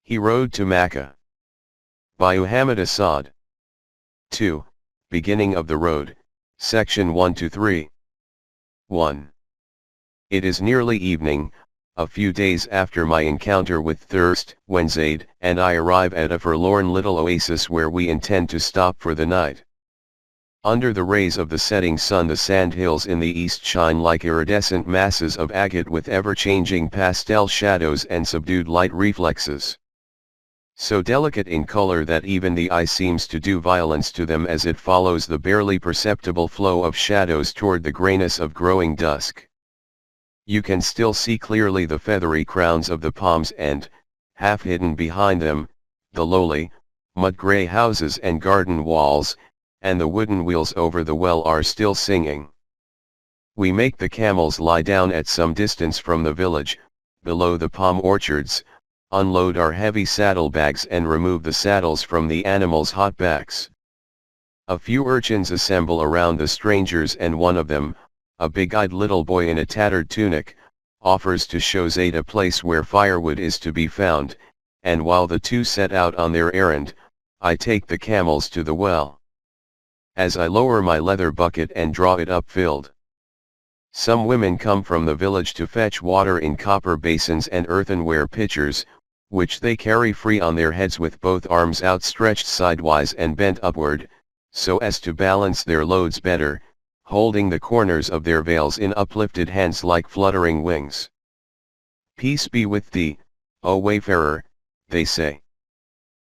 He Road to Makkah. By Muhammad Asad. 2. Beginning of the Road, Section 1-3. 1. It is nearly evening, a few days after my encounter with thirst, when Zaid and I arrive at a forlorn little oasis where we intend to stop for the night. Under the rays of the setting sun, the sand hills in the east shine like iridescent masses of agate with ever-changing pastel shadows and subdued light reflexes. So delicate in color that even the eye seems to do violence to them as it follows the barely perceptible flow of shadows toward the grayness of growing dusk. You can still see clearly the feathery crowns of the palms and, half hidden behind them, the lowly, mud-gray houses and garden walls, and the wooden wheels over the well are still singing. We make the camels lie down at some distance from the village, below the palm orchards, unload our heavy saddlebags and remove the saddles from the animals' hot backs. A few urchins assemble around the strangers and one of them, a big-eyed little boy in a tattered tunic, offers to show Zaid a place where firewood is to be found, and while the two set out on their errand, I take the camels to the well. As I lower my leather bucket and draw it up filled, some women come from the village to fetch water in copper basins and earthenware pitchers, which they carry free on their heads with both arms outstretched sidewise and bent upward, so as to balance their loads better, holding the corners of their veils in uplifted hands like fluttering wings. "Peace be with thee, O wayfarer," they say.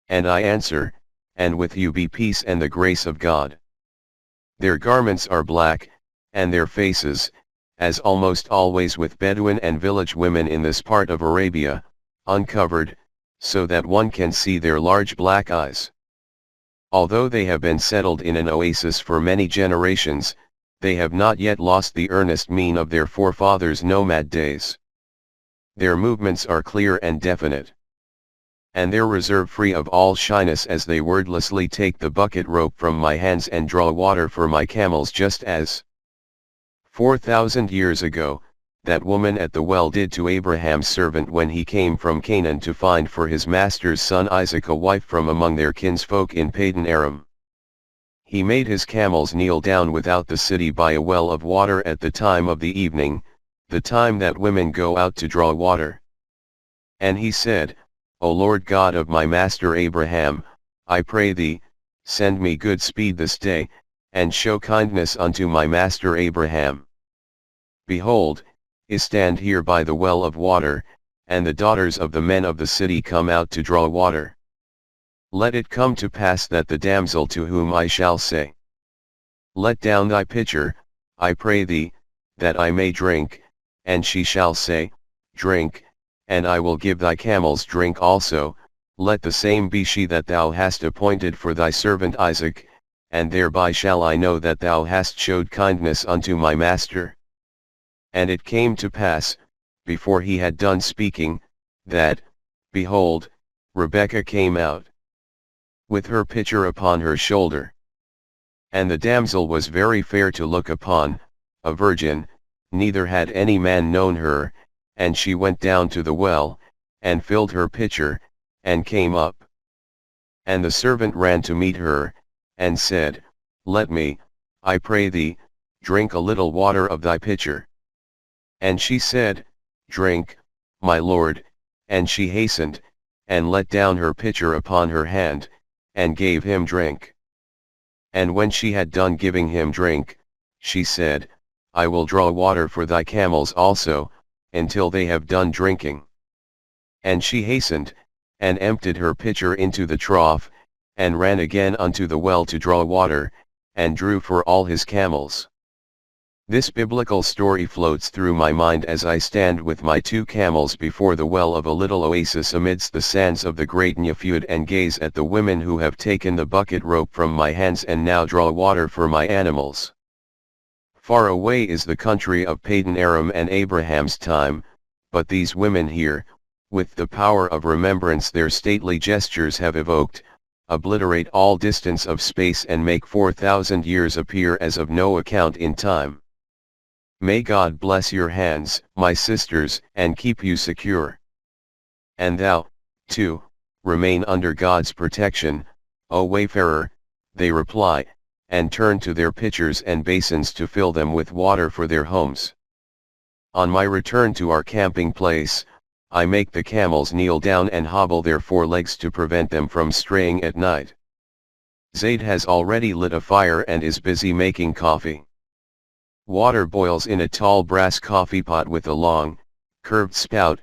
And I answer, "And with you be peace and the grace of God." Their garments are black, and their faces, as almost always with Bedouin and village women in this part of Arabia, uncovered, so that one can see their large black eyes. Although they have been settled in an oasis for many generations, they have not yet lost the earnest mien of their forefathers' nomad days. Their movements are clear and definite, and their reserve free of all shyness as they wordlessly take the bucket rope from my hands and draw water for my camels, just as 4,000 years ago, that woman at the well did to Abraham's servant when he came from Canaan to find for his master's son Isaac a wife from among their kinsfolk in Padan Aram. He made his camels kneel down without the city by a well of water at the time of the evening, the time that women go out to draw water. And he said, "O Lord God of my master Abraham, I pray thee, send me good speed this day, and show kindness unto my master Abraham. Behold, I stand here by the well of water, and the daughters of the men of the city come out to draw water. Let it come to pass that the damsel to whom I shall say, Let down thy pitcher, I pray thee, that I may drink, and she shall say, Drink, and I will give thy camels drink also, let the same be she that thou hast appointed for thy servant Isaac, and thereby shall I know that thou hast showed kindness unto my master." And it came to pass, before he had done speaking, that, behold, Rebekah came out, with her pitcher upon her shoulder. And the damsel was very fair to look upon, a virgin, neither had any man known her, and she went down to the well, and filled her pitcher, and came up. And the servant ran to meet her, and said, Let me, I pray thee, drink a little water of thy pitcher. And she said, Drink, my lord, and she hastened, and let down her pitcher upon her hand, and gave him drink. And when she had done giving him drink, she said, I will draw water for thy camels also, until they have done drinking. And she hastened, and emptied her pitcher into the trough, and ran again unto the well to draw water, and drew for all his camels. This biblical story floats through my mind as I stand with my two camels before the well of a little oasis amidst the sands of the great Nafud and gaze at the women who have taken the bucket rope from my hands and now draw water for my animals. Far away is the country of Padan Aram and Abraham's time, but these women here, with the power of remembrance their stately gestures have evoked, obliterate all distance of space and make 4,000 years appear as of no account in time. May God bless your hands, my sisters, and keep you secure. And thou, too, remain under God's protection, O wayfarer, they reply, and turn to their pitchers and basins to fill them with water for their homes. On my return to our camping place, I make the camels kneel down and hobble their forelegs to prevent them from straying at night. Zaid has already lit a fire and is busy making coffee. Water boils in a tall brass coffee pot with a long, curved spout.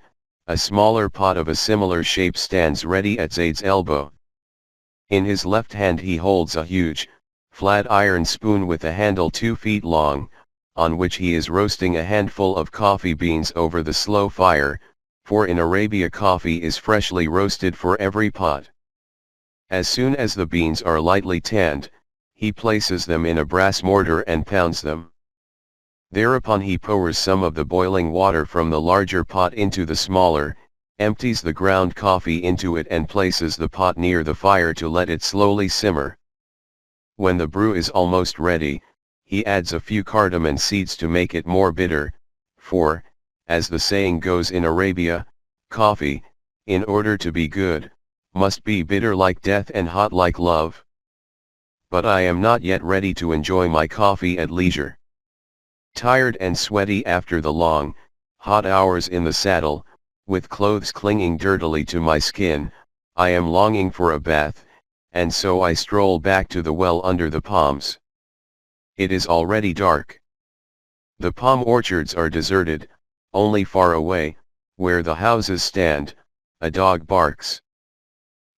A smaller pot of a similar shape stands ready at Zaid's elbow. In his left hand he holds a huge, flat iron spoon with a handle 2 feet long, on which he is roasting a handful of coffee beans over the slow fire, for in Arabia coffee is freshly roasted for every pot. As soon as the beans are lightly tanned, he places them in a brass mortar and pounds them. Thereupon he pours some of the boiling water from the larger pot into the smaller, empties the ground coffee into it and places the pot near the fire to let it slowly simmer. When the brew is almost ready, he adds a few cardamom seeds to make it more bitter, for, as the saying goes in Arabia, coffee, in order to be good, must be bitter like death and hot like love. But I am not yet ready to enjoy my coffee at leisure. Tired and sweaty after the long, hot hours in the saddle, with clothes clinging dirtily to my skin, I am longing for a bath, and so I stroll back to the well under the palms. It is already dark. The palm orchards are deserted, only far away, where the houses stand, a dog barks.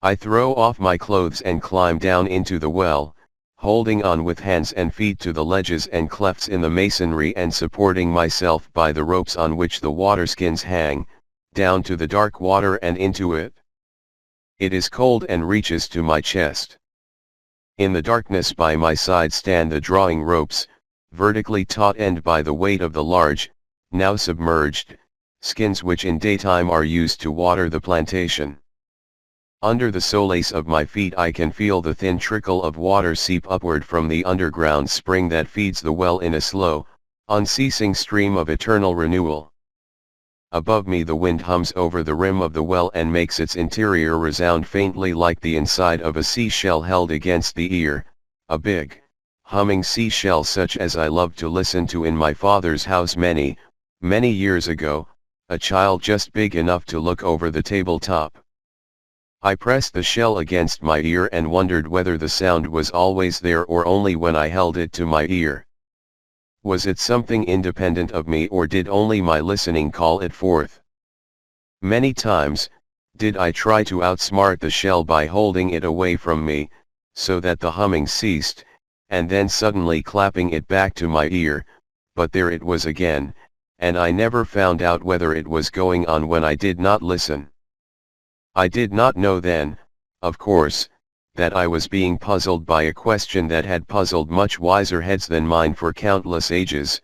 I throw off my clothes and climb down into the well, holding on with hands and feet to the ledges and clefts in the masonry and supporting myself by the ropes on which the waterskins hang, down to the dark water and into it. It is cold and reaches to my chest. In the darkness by my side stand the drawing ropes, vertically taut end by the weight of the large, now submerged, skins which in daytime are used to water the plantation. Under the soles of my feet I can feel the thin trickle of water seep upward from the underground spring that feeds the well in a slow, unceasing stream of eternal renewal. Above me the wind hums over the rim of the well and makes its interior resound faintly like the inside of a seashell held against the ear, a big, humming seashell such as I loved to listen to in my father's house many, many years ago, a child just big enough to look over the tabletop. I pressed the shell against my ear and wondered whether the sound was always there or only when I held it to my ear. Was it something independent of me or did only my listening call it forth? Many times, did I try to outsmart the shell by holding it away from me, so that the humming ceased, and then suddenly clapping it back to my ear, but there it was again, and I never found out whether it was going on when I did not listen. I did not know then, of course, that I was being puzzled by a question that had puzzled much wiser heads than mine for countless ages,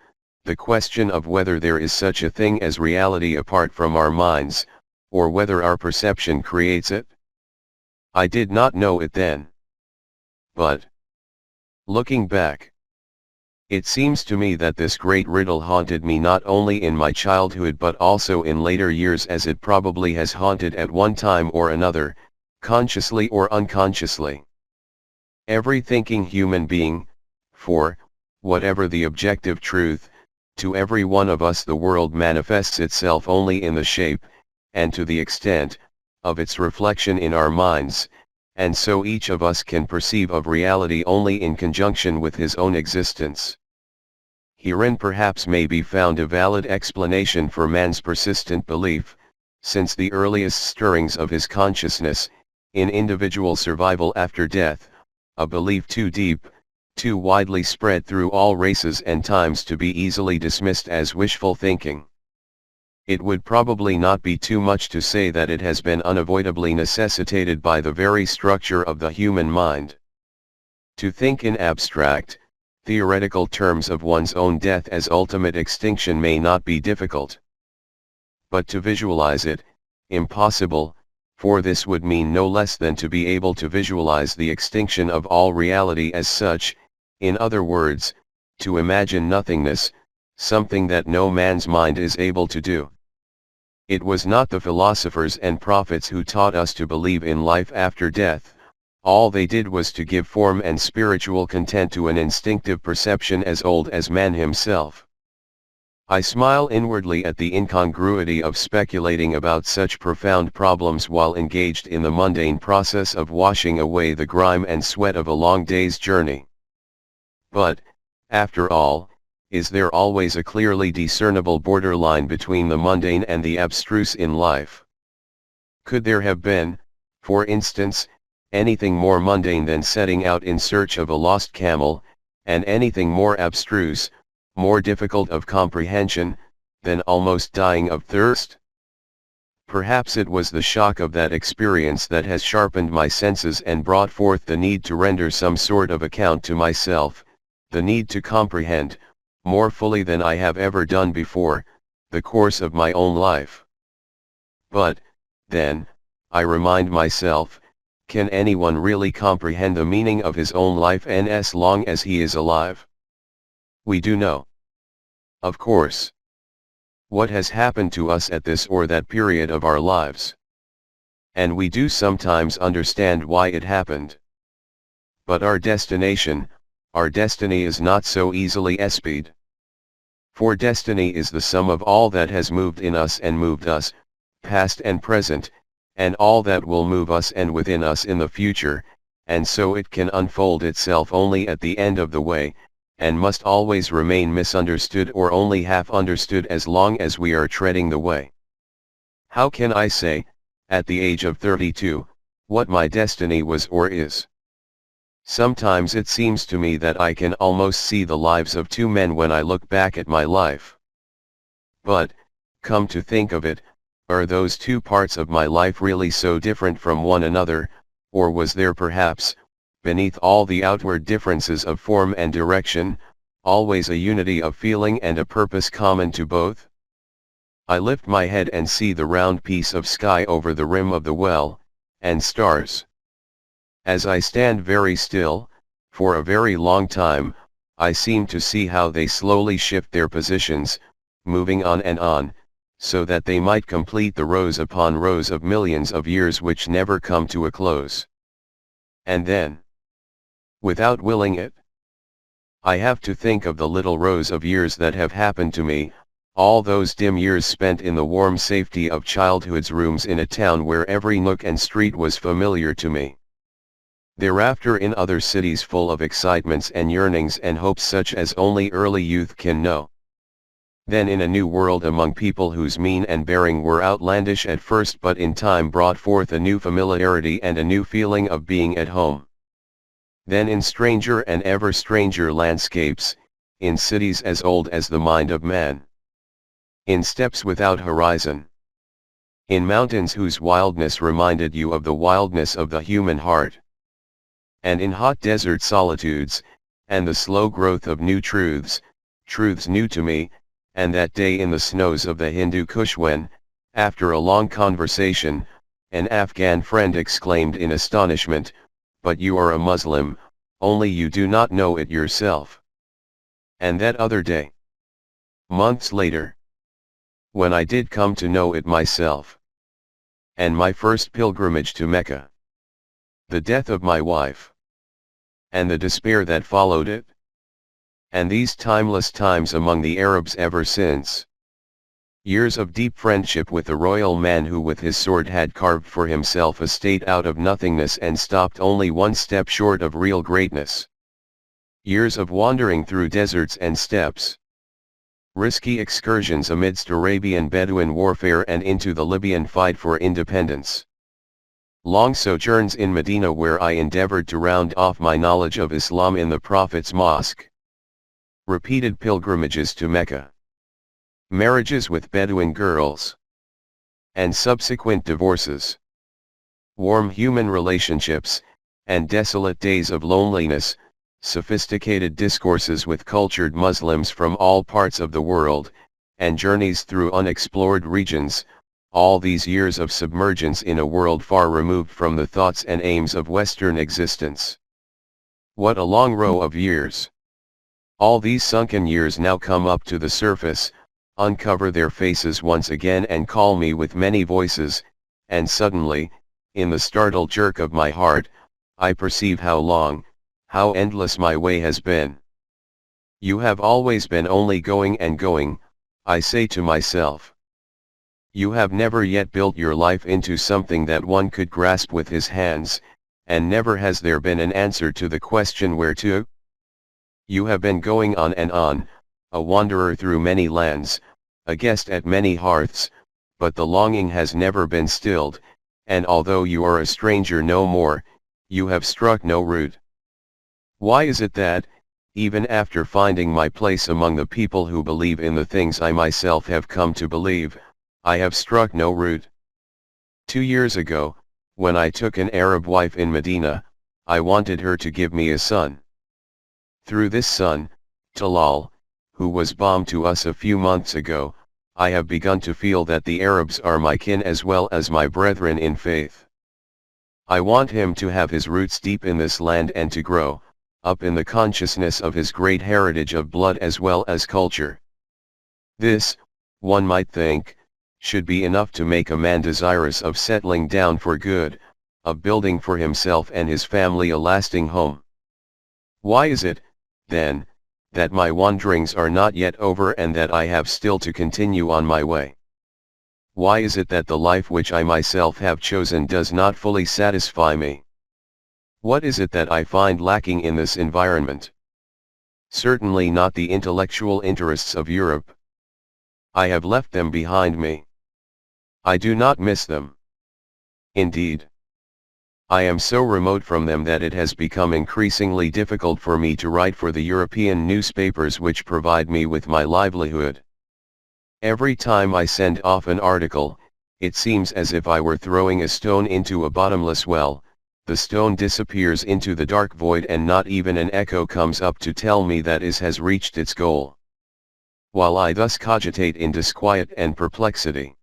the question of whether there is such a thing as reality apart from our minds, or whether our perception creates it. I did not know it then. But, looking back, it seems to me that this great riddle haunted me not only in my childhood but also in later years, as it probably has haunted at one time or another, consciously or unconsciously, every thinking human being, for, whatever the objective truth, to every one of us the world manifests itself only in the shape, and to the extent, of its reflection in our minds, and so each of us can perceive of reality only in conjunction with his own existence. Herein perhaps may be found a valid explanation for man's persistent belief, since the earliest stirrings of his consciousness, in individual survival after death, a belief too deep, too widely spread through all races and times to be easily dismissed as wishful thinking. It would probably not be too much to say that it has been unavoidably necessitated by the very structure of the human mind. To think in abstract, theoretical terms of one's own death as ultimate extinction may not be difficult. But to visualize it, impossible, for this would mean no less than to be able to visualize the extinction of all reality as such, in other words, to imagine nothingness, something that no man's mind is able to do. It was not the philosophers and prophets who taught us to believe in life after death. All they did was to give form and spiritual content to an instinctive perception as old as man himself. I smile inwardly at the incongruity of speculating about such profound problems while engaged in the mundane process of washing away the grime and sweat of a long day's journey. But, after all, is there always a clearly discernible borderline between the mundane and the abstruse in life? Could there have been, for instance, anything more mundane than setting out in search of a lost camel, and anything more abstruse, more difficult of comprehension, than almost dying of thirst? Perhaps it was the shock of that experience that has sharpened my senses and brought forth the need to render some sort of account to myself, the need to comprehend, more fully than I have ever done before, the course of my own life. But, then, I remind myself, can anyone really comprehend the meaning of his own life as long as he is alive? We do know, of course, what has happened to us at this or that period of our lives. And we do sometimes understand why it happened. But our destiny is not so easily espied. For destiny is the sum of all that has moved in us and moved us, past and present, and all that will move us and within us in the future, and so it can unfold itself only at the end of the way, and must always remain misunderstood or only half understood as long as we are treading the way. How can I say, at the age of 32, what my destiny was or is? Sometimes it seems to me that I can almost see the lives of two men when I look back at my life. But, come to think of it, are those two parts of my life really so different from one another, or was there perhaps, beneath all the outward differences of form and direction, always a unity of feeling and a purpose common to both? I lift my head and see the round piece of sky over the rim of the well, and stars. As I stand very still, for a very long time, I seem to see how they slowly shift their positions, moving on, so that they might complete the rows upon rows of millions of years which never come to a close. And then, without willing it, I have to think of the little rows of years that have happened to me, all those dim years spent in the warm safety of childhood's rooms in a town where every nook and street was familiar to me. Thereafter in other cities full of excitements and yearnings and hopes such as only early youth can know. Then in a new world among people whose mien and bearing were outlandish at first but in time brought forth a new familiarity and a new feeling of being at home. Then in stranger and ever stranger landscapes, in cities as old as the mind of man. In steppes without horizon. In mountains whose wildness reminded you of the wildness of the human heart. And in hot desert solitudes, and the slow growth of new truths new to me, and that day in the snows of the Hindu Kush when, after a long conversation, an Afghan friend exclaimed in astonishment, "But you are a Muslim, only you do not know it yourself." And that other day, months later, when I did come to know it myself, and my first pilgrimage to Mecca, the death of my wife, and the despair that followed it, and these timeless times among the Arabs ever since. Years of deep friendship with the royal man who with his sword had carved for himself a state out of nothingness and stopped only one step short of real greatness. Years of wandering through deserts and steppes. Risky excursions amidst Arabian Bedouin warfare and into the Libyan fight for independence. Long sojourns in Medina where I endeavored to round off my knowledge of Islam in the Prophet's mosque. Repeated pilgrimages to Mecca. Marriages with Bedouin girls. And subsequent divorces. Warm human relationships, and desolate days of loneliness, sophisticated discourses with cultured Muslims from all parts of the world, and journeys through unexplored regions, all these years of submergence in a world far removed from the thoughts and aims of Western existence. What a long row of years! All these sunken years now come up to the surface, uncover their faces once again and call me with many voices, and suddenly, in the startled jerk of my heart, I perceive how long, how endless my way has been. You have always been only going and going, I say to myself. You have never yet built your life into something that one could grasp with his hands, and never has there been an answer to the question where to. You have been going on and on, a wanderer through many lands, a guest at many hearths, but the longing has never been stilled, and although you are a stranger no more, you have struck no root. Why is it that, even after finding my place among the people who believe in the things I myself have come to believe, I have struck no root? 2 years ago, when I took an Arab wife in Medina, I wanted her to give me a son. Through this son, Talal, who was bombed to us a few months ago, I have begun to feel that the Arabs are my kin as well as my brethren in faith. I want him to have his roots deep in this land and to grow up in the consciousness of his great heritage of blood as well as culture. This, one might think, should be enough to make a man desirous of settling down for good, of building for himself and his family a lasting home. Why is it, then, that my wanderings are not yet over and that I have still to continue on my way? Why is it that the life which I myself have chosen does not fully satisfy me? What is it that I find lacking in this environment? Certainly not the intellectual interests of Europe. I have left them behind me. I do not miss them. Indeed, I am so remote from them that it has become increasingly difficult for me to write for the European newspapers which provide me with my livelihood. Every time I send off an article, it seems as if I were throwing a stone into a bottomless well. The stone disappears into the dark void and not even an echo comes up to tell me that it has reached its goal. While I thus cogitate in disquiet and perplexity,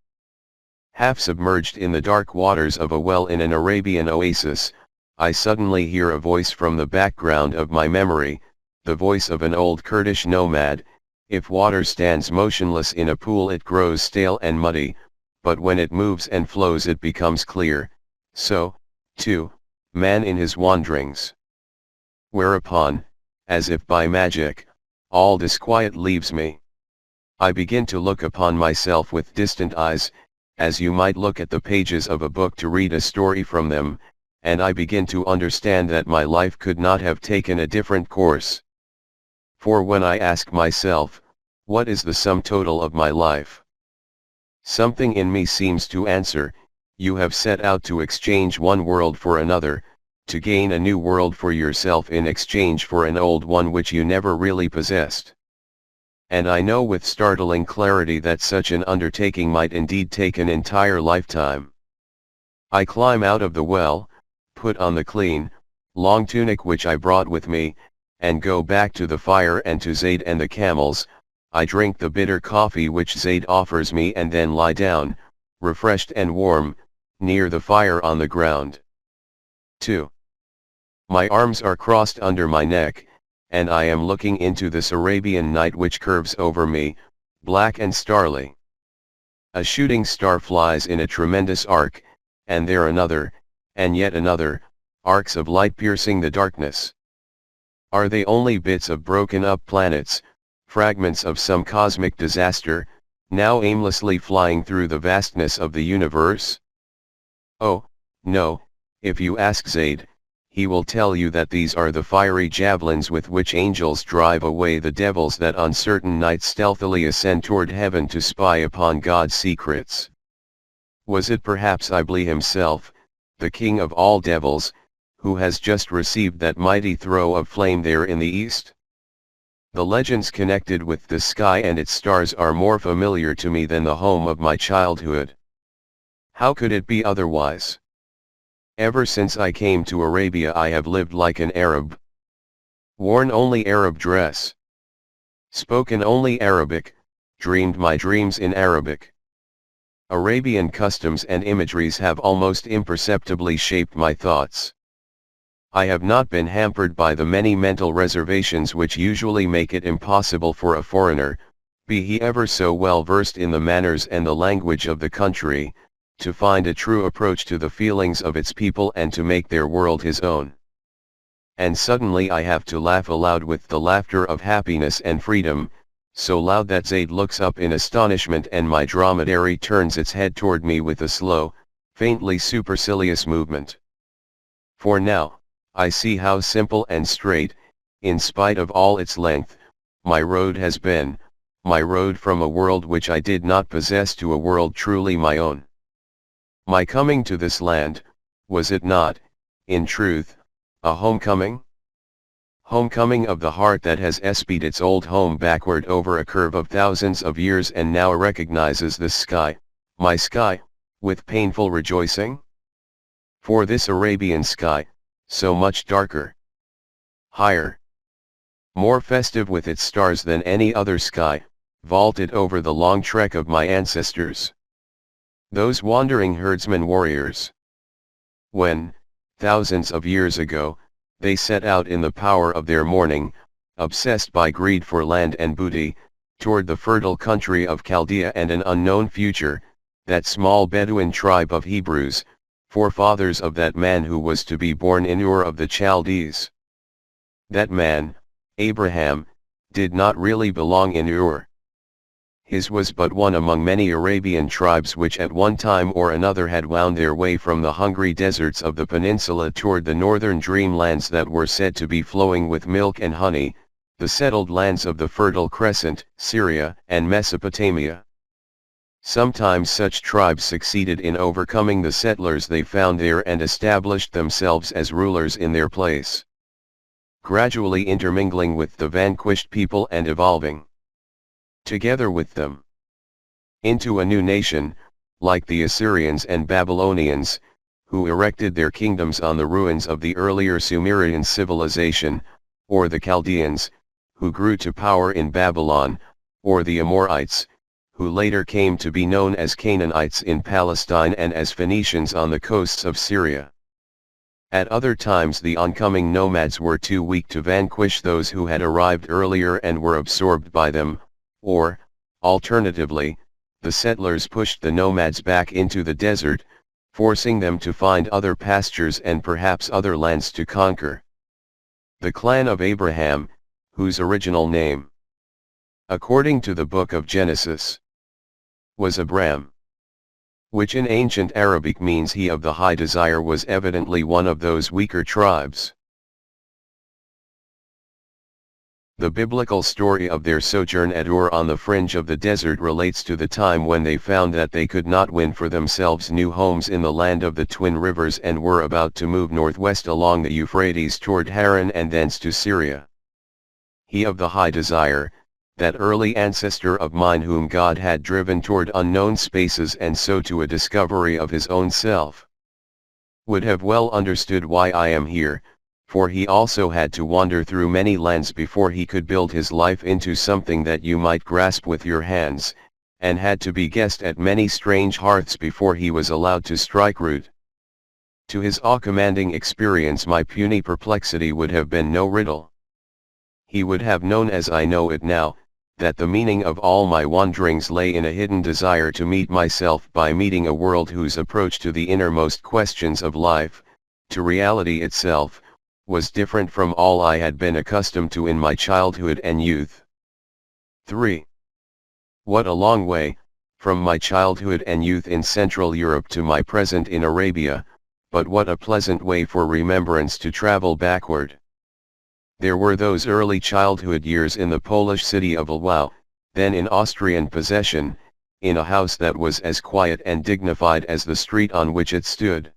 half submerged in the dark waters of a well in an Arabian oasis, I suddenly hear a voice from the background of my memory, the voice of an old Kurdish nomad. If water stands motionless in a pool it grows stale and muddy, but when it moves and flows it becomes clear. So, too, man in his wanderings. Whereupon, as if by magic, all disquiet leaves me. I begin to look upon myself with distant eyes, as you might look at the pages of a book to read a story from them, and I begin to understand that my life could not have taken a different course. For when I ask myself, what is the sum total of my life? Something in me seems to answer, you have set out to exchange one world for another, to gain a new world for yourself in exchange for an old one which you never really possessed. And I know with startling clarity that such an undertaking might indeed take an entire lifetime. I climb out of the well, put on the clean, long tunic which I brought with me, and go back to the fire and to Zaid and the camels. I drink the bitter coffee which Zaid offers me and then lie down, refreshed and warm, near the fire on the ground. 2. My arms are crossed under my neck, and I am looking into this Arabian night which curves over me, black and starry. A shooting star flies in a tremendous arc, and there another, and yet another, arcs of light piercing the darkness. Are they only bits of broken up planets, fragments of some cosmic disaster, now aimlessly flying through the vastness of the universe? Oh, no, if you ask Zaid, he will tell you that these are the fiery javelins with which angels drive away the devils that on certain nights stealthily ascend toward heaven to spy upon God's secrets. Was it perhaps Iblis himself, the king of all devils, who has just received that mighty throw of flame there in the east? The legends connected with the sky and its stars are more familiar to me than the home of my childhood. How could it be otherwise? Ever since I came to Arabia I have lived like an Arab. Worn only Arab dress. Spoken only Arabic, dreamed my dreams in Arabic. Arabian customs and imageries have almost imperceptibly shaped my thoughts. I have not been hampered by the many mental reservations which usually make it impossible for a foreigner, be he ever so well versed in the manners and the language of the country, to find a true approach to the feelings of its people and to make their world his own. And suddenly I have to laugh aloud with the laughter of happiness and freedom, so loud that Zaid looks up in astonishment and my dromedary turns its head toward me with a slow, faintly supercilious movement. For now, I see how simple and straight, in spite of all its length, my road has been, my road from a world which I did not possess to a world truly my own. My coming to this land, was it not, in truth, a homecoming? Homecoming of the heart that has espied its old home backward over a curve of thousands of years and now recognizes this sky, my sky, with painful rejoicing? For this Arabian sky, so much darker, higher, more festive with its stars than any other sky, vaulted over the long trek of my ancestors, those wandering herdsmen warriors. When, thousands of years ago, they set out in the power of their morning, obsessed by greed for land and booty, toward the fertile country of Chaldea and an unknown future, that small Bedouin tribe of Hebrews, forefathers of that man who was to be born in Ur of the Chaldees. That man, Abraham, did not really belong in Ur. His was but one among many Arabian tribes which at one time or another had wound their way from the hungry deserts of the peninsula toward the northern dreamlands that were said to be flowing with milk and honey, the settled lands of the Fertile Crescent, Syria and Mesopotamia. Sometimes such tribes succeeded in overcoming the settlers they found there and established themselves as rulers in their place, gradually intermingling with the vanquished people and evolving together with them into a new nation, like the Assyrians and Babylonians, who erected their kingdoms on the ruins of the earlier Sumerian civilization, or the Chaldeans, who grew to power in Babylon, or the Amorites, who later came to be known as Canaanites in Palestine and as Phoenicians on the coasts of Syria. At other times the oncoming nomads were too weak to vanquish those who had arrived earlier and were absorbed by them, or, alternatively, the settlers pushed the nomads back into the desert, forcing them to find other pastures and perhaps other lands to conquer. The clan of Abraham, whose original name, according to the book of Genesis, was Abram, which in ancient Arabic means he of the high desire, was evidently one of those weaker tribes. The biblical story of their sojourn at Ur on the fringe of the desert relates to the time when they found that they could not win for themselves new homes in the land of the twin rivers and were about to move northwest along the Euphrates toward Haran and thence to Syria. He of the high desire, that early ancestor of mine whom God had driven toward unknown spaces and so to a discovery of his own self, would have well understood why I am here, for he also had to wander through many lands before he could build his life into something that you might grasp with your hands, and had to be guessed at many strange hearths before he was allowed to strike root. To his awe-commanding experience my puny perplexity would have been no riddle. He would have known as I know it now, that the meaning of all my wanderings lay in a hidden desire to meet myself by meeting a world whose approach to the innermost questions of life, to reality itself, was different from all I had been accustomed to in my childhood and youth. 3. What a long way, from my childhood and youth in Central Europe to my present in Arabia, but what a pleasant way for remembrance to travel backward. There were those early childhood years in the Polish city of Lwów, then in Austrian possession, in a house that was as quiet and dignified as the street on which it stood.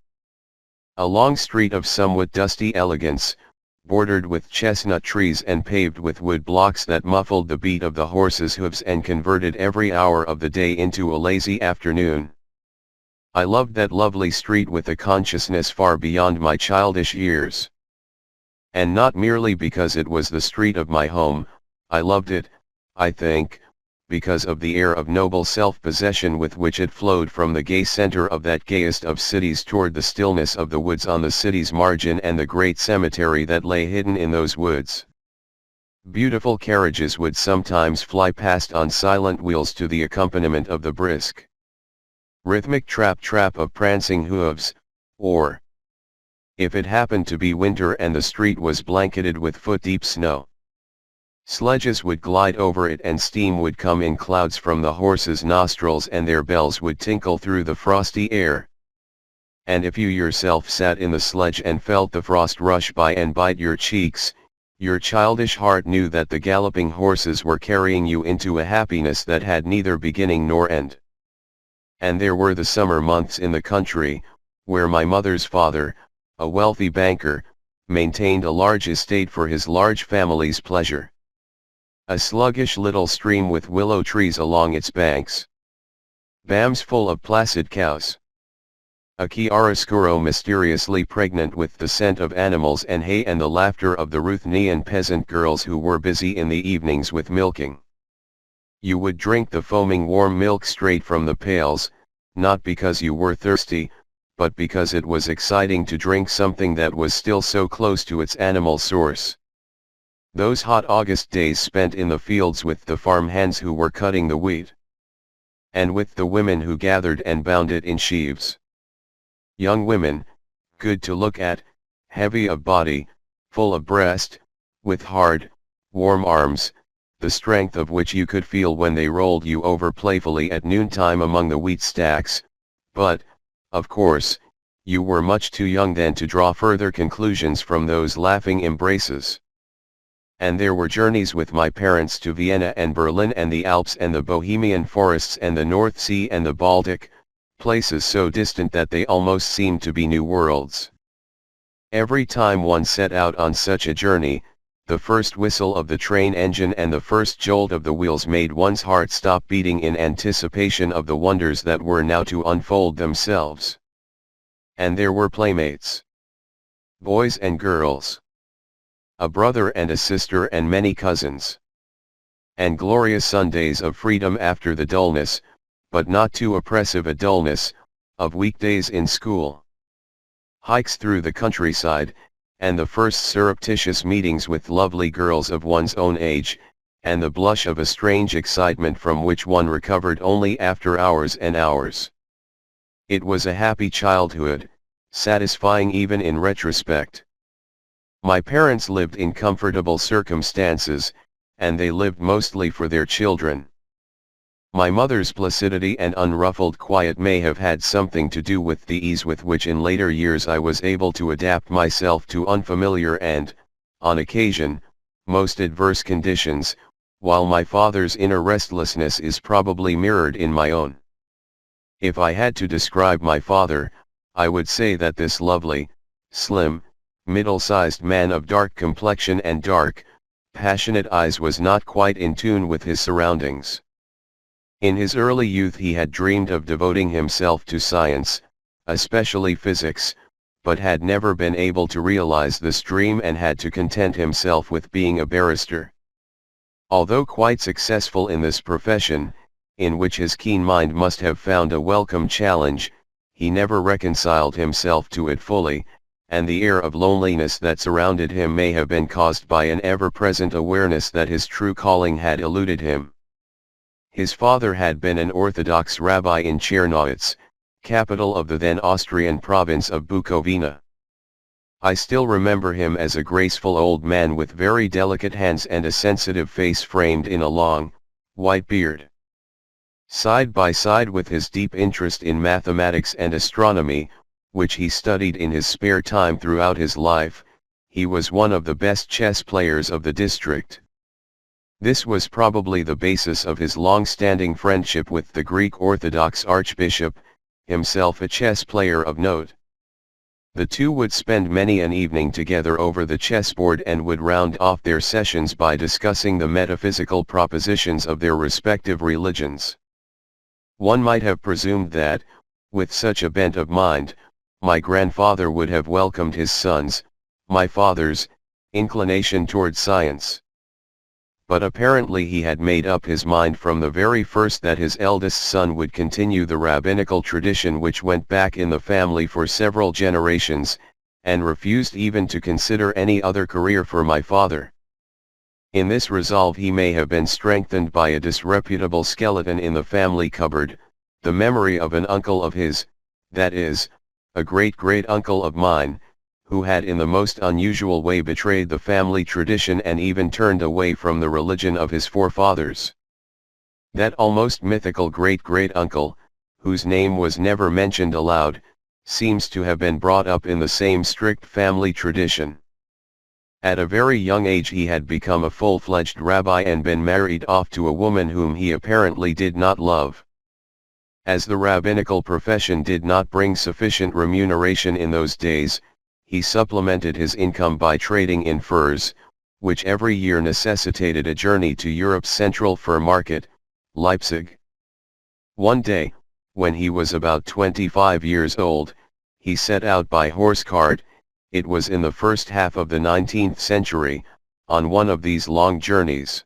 A long street of somewhat dusty elegance, bordered with chestnut trees and paved with wood blocks that muffled the beat of the horses' hoofs and converted every hour of the day into a lazy afternoon. I loved that lovely street with a consciousness far beyond my childish years. And not merely because it was the street of my home, I loved it, I think, because of the air of noble self-possession with which it flowed from the gay center of that gayest of cities toward the stillness of the woods on the city's margin and the great cemetery that lay hidden in those woods. Beautiful carriages would sometimes fly past on silent wheels to the accompaniment of the brisk, rhythmic trap-trap of prancing hooves, or, if it happened to be winter and the street was blanketed with foot-deep snow, sledges would glide over it and steam would come in clouds from the horses' nostrils and their bells would tinkle through the frosty air. And if you yourself sat in the sledge and felt the frost rush by and bite your cheeks, your childish heart knew that the galloping horses were carrying you into a happiness that had neither beginning nor end. And there were the summer months in the country, where my mother's father, a wealthy banker, maintained a large estate for his large family's pleasure. A sluggish little stream with willow trees along its banks. Bams full of placid cows. A chiaroscuro mysteriously pregnant with the scent of animals and hay and the laughter of the Ruthenian peasant girls who were busy in the evenings with milking. You would drink the foaming warm milk straight from the pails, not because you were thirsty, but because it was exciting to drink something that was still so close to its animal source. Those hot August days spent in the fields with the farm hands who were cutting the wheat, and with the women who gathered and bound it in sheaves. Young women, good to look at, heavy of body, full of breast, with hard, warm arms, the strength of which you could feel when they rolled you over playfully at noontime among the wheat stacks, but, of course, you were much too young then to draw further conclusions from those laughing embraces. And there were journeys with my parents to Vienna and Berlin and the Alps and the Bohemian forests and the North Sea and the Baltic, places so distant that they almost seemed to be new worlds. Every time one set out on such a journey, the first whistle of the train engine and the first jolt of the wheels made one's heart stop beating in anticipation of the wonders that were now to unfold themselves. And there were playmates. Boys and girls. A brother and a sister and many cousins. And glorious Sundays of freedom after the dullness, but not too oppressive a dullness, of weekdays in school. Hikes through the countryside, and the first surreptitious meetings with lovely girls of one's own age, and the blush of a strange excitement from which one recovered only after hours and hours. It was a happy childhood, satisfying even in retrospect. My parents lived in comfortable circumstances, and they lived mostly for their children. My mother's placidity and unruffled quiet may have had something to do with the ease with which in later years I was able to adapt myself to unfamiliar and, on occasion, most adverse conditions, while my father's inner restlessness is probably mirrored in my own. If I had to describe my father, I would say that this lovely, slim, middle-sized man of dark complexion and dark, passionate eyes was not quite in tune with his surroundings. In his early youth he had dreamed of devoting himself to science, especially physics, but had never been able to realize this dream and had to content himself with being a barrister. Although quite successful in this profession, in which his keen mind must have found a welcome challenge, he never reconciled himself to it fully, and the air of loneliness that surrounded him may have been caused by an ever-present awareness that his true calling had eluded him. His father had been an Orthodox rabbi in Czernowitz, capital of the then Austrian province of Bukovina. I still remember him as a graceful old man with very delicate hands and a sensitive face framed in a long, white beard. Side by side with his deep interest in mathematics and astronomy, which he studied in his spare time throughout his life, he was one of the best chess players of the district. This was probably the basis of his long-standing friendship with the Greek Orthodox Archbishop, himself a chess player of note. The two would spend many an evening together over the chessboard and would round off their sessions by discussing the metaphysical propositions of their respective religions. One might have presumed that, with such a bent of mind, my grandfather would have welcomed his son's, my father's, inclination toward science. But apparently he had made up his mind from the very first that his eldest son would continue the rabbinical tradition which went back in the family for several generations, and refused even to consider any other career for my father. In this resolve he may have been strengthened by a disreputable skeleton in the family cupboard, the memory of an uncle of his, that is, a great-great-uncle of mine, who had in the most unusual way betrayed the family tradition and even turned away from the religion of his forefathers. That almost mythical great-great-uncle, whose name was never mentioned aloud, seems to have been brought up in the same strict family tradition. At a very young age he had become a full-fledged rabbi and been married off to a woman whom he apparently did not love. As the rabbinical profession did not bring sufficient remuneration in those days, he supplemented his income by trading in furs, which every year necessitated a journey to Europe's central fur market, Leipzig. One day, when he was about 25 years old, he set out by horse cart, it was in the first half of the 19th century, on one of these long journeys.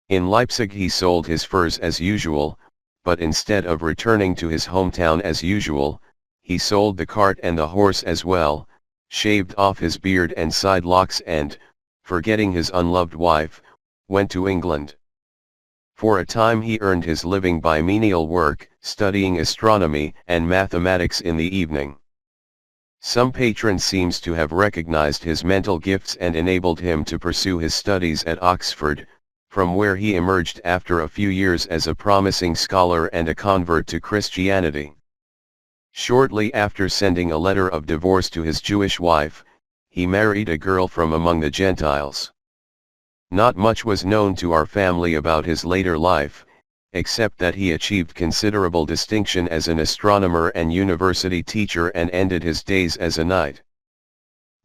In Leipzig he sold his furs as usual, but instead of returning to his hometown as usual, he sold the cart and the horse as well, shaved off his beard and side locks and, forgetting his unloved wife, went to England. For a time he earned his living by menial work, studying astronomy and mathematics in the evening. Some patron seems to have recognized his mental gifts and enabled him to pursue his studies at Oxford, from where he emerged after a few years as a promising scholar and a convert to Christianity. Shortly after sending a letter of divorce to his Jewish wife, he married a girl from among the Gentiles. Not much was known to our family about his later life, except that he achieved considerable distinction as an astronomer and university teacher and ended his days as a knight.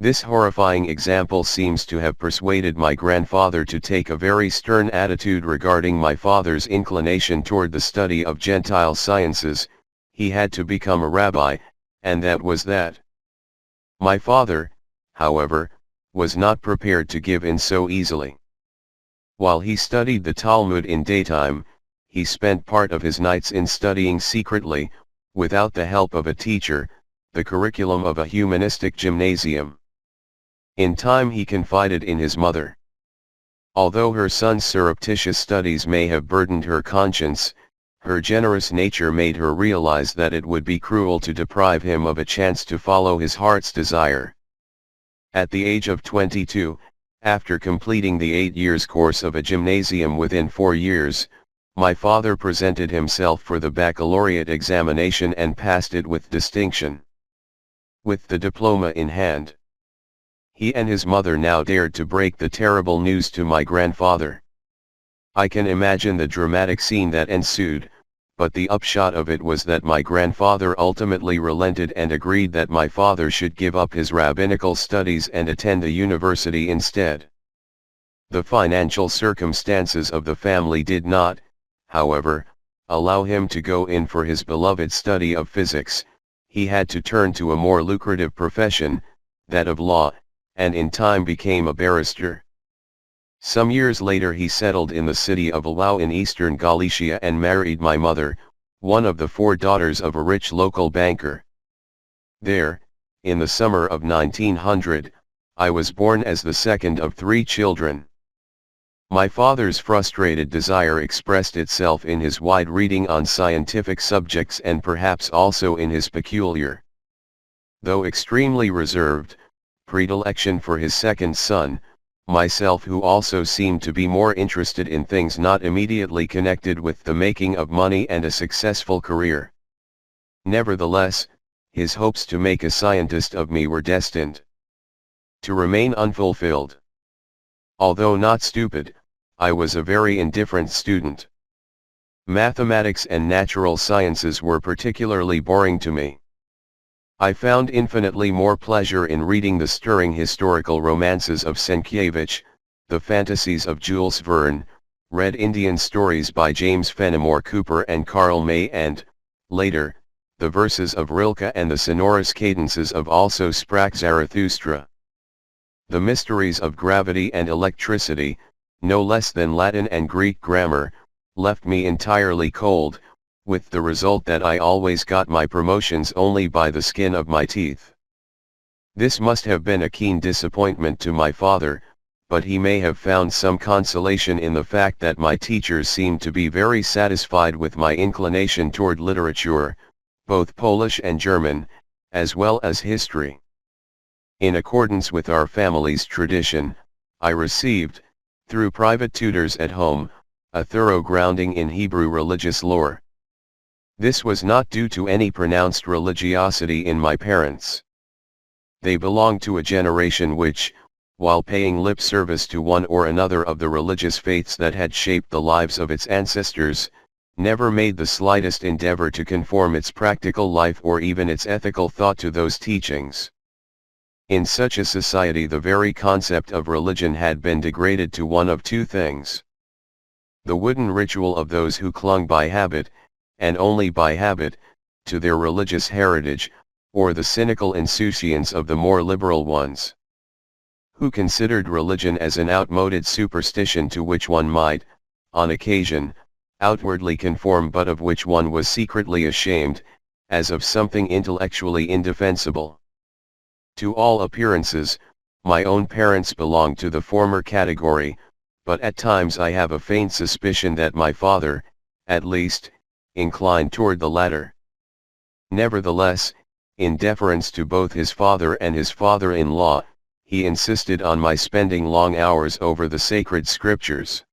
This horrifying example seems to have persuaded my grandfather to take a very stern attitude regarding my father's inclination toward the study of Gentile sciences. He had to become a rabbi, and that was that. My father, however, was not prepared to give in so easily. While he studied the Talmud in daytime, he spent part of his nights in studying secretly, without the help of a teacher, the curriculum of a humanistic gymnasium. In time he confided in his mother. Although her son's surreptitious studies may have burdened her conscience, her generous nature made her realize that it would be cruel to deprive him of a chance to follow his heart's desire. At the age of 22, after completing the 8 years course of a gymnasium within 4 years, my father presented himself for the baccalaureate examination and passed it with distinction. With the diploma in hand, he and his mother now dared to break the terrible news to my grandfather. I can imagine the dramatic scene that ensued, but the upshot of it was that my grandfather ultimately relented and agreed that my father should give up his rabbinical studies and attend the university instead. The financial circumstances of the family did not, however, allow him to go in for his beloved study of physics. He had to turn to a more lucrative profession, that of law, and in time became a barrister. Some years later he settled in the city of Ilau in eastern Galicia and married my mother, one of the 4 daughters of a rich local banker. There, in the summer of 1900, I was born as the second of 3 children. My father's frustrated desire expressed itself in his wide reading on scientific subjects and perhaps also in his peculiar, though extremely reserved, predilection for his second son, myself, who also seemed to be more interested in things not immediately connected with the making of money and a successful career. Nevertheless, his hopes to make a scientist of me were destined to remain unfulfilled. Although not stupid, I was a very indifferent student. Mathematics and natural sciences were particularly boring to me. I found infinitely more pleasure in reading the stirring historical romances of Sienkiewicz, the fantasies of Jules Verne, read Indian stories by James Fenimore Cooper and Karl May and, later, the verses of Rilke and the sonorous cadences of Also Sprach Zarathustra. The mysteries of gravity and electricity, no less than Latin and Greek grammar, left me entirely cold, with the result that I always got my promotions only by the skin of my teeth. This must have been a keen disappointment to my father, but he may have found some consolation in the fact that my teachers seemed to be very satisfied with my inclination toward literature, both Polish and German, as well as history. In accordance with our family's tradition, I received, through private tutors at home, a thorough grounding in Hebrew religious lore. This was not due to any pronounced religiosity in my parents. They belonged to a generation which, while paying lip service to one or another of the religious faiths that had shaped the lives of its ancestors, never made the slightest endeavor to conform its practical life or even its ethical thought to those teachings. In such a society, the very concept of religion had been degraded to one of two things: the wooden ritual of those who clung by habit, and only by habit, to their religious heritage, or the cynical insouciance of the more liberal ones, who considered religion as an outmoded superstition to which one might, on occasion, outwardly conform, but of which one was secretly ashamed, as of something intellectually indefensible. To all appearances, my own parents belonged to the former category, but at times I have a faint suspicion that my father, at least, inclined toward the latter. Nevertheless, in deference to both his father and his father-in-law, he insisted on my spending long hours over the sacred scriptures.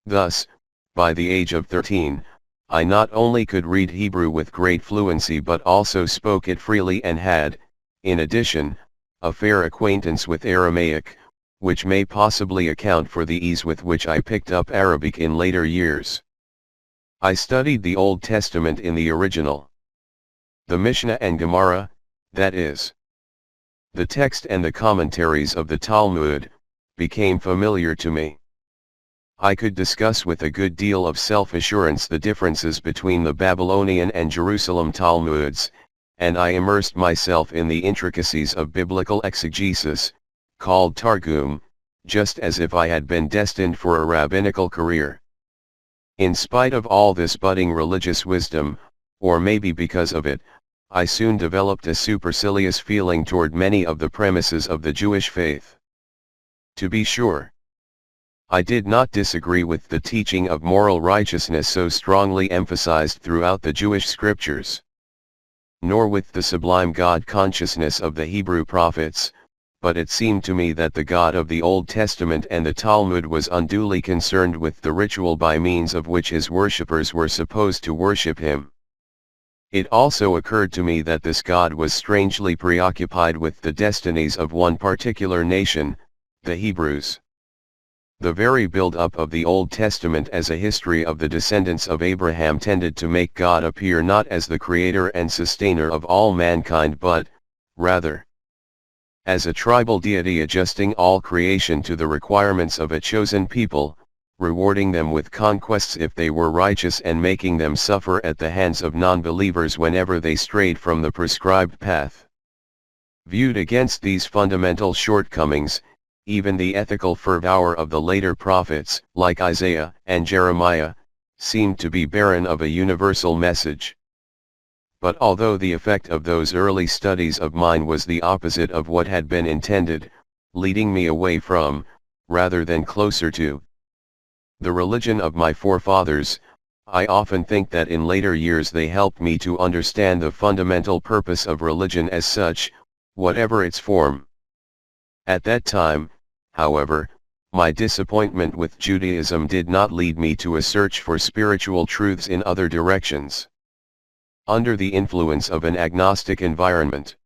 Thus, by the age of 13, I not only could read Hebrew with great fluency but also spoke it freely and had, in addition, a fair acquaintance with Aramaic, which may possibly account for the ease with which I picked up Arabic in later years. I studied the Old Testament in the original. The Mishnah and Gemara, that is, the text and the commentaries of the Talmud, became familiar to me. I could discuss with a good deal of self-assurance the differences between the Babylonian and Jerusalem Talmuds, and I immersed myself in the intricacies of biblical exegesis, called Targum, just as if I had been destined for a rabbinical career. In spite of all this budding religious wisdom, or maybe because of it, I soon developed a supercilious feeling toward many of the premises of the Jewish faith. To be sure, I did not disagree with the teaching of moral righteousness so strongly emphasized throughout the Jewish scriptures, nor with the sublime God consciousness of the Hebrew prophets, but it seemed to me that the God of the Old Testament and the Talmud was unduly concerned with the ritual by means of which his worshippers were supposed to worship him. It also occurred to me that this God was strangely preoccupied with the destinies of one particular nation, the Hebrews. The very build-up of the Old Testament as a history of the descendants of Abraham tended to make God appear not as the creator and sustainer of all mankind but, rather, as a tribal deity adjusting all creation to the requirements of a chosen people, rewarding them with conquests if they were righteous and making them suffer at the hands of non-believers whenever they strayed from the prescribed path. Viewed against these fundamental shortcomings, even the ethical fervor of the later prophets, like Isaiah and Jeremiah, seemed to be barren of a universal message. But although the effect of those early studies of mine was the opposite of what had been intended, leading me away from, rather than closer to, the religion of my forefathers, I often think that in later years they helped me to understand the fundamental purpose of religion as such, whatever its form. At that time, however, my disappointment with Judaism did not lead me to a search for spiritual truths in other directions. Under the influence of an agnostic environment,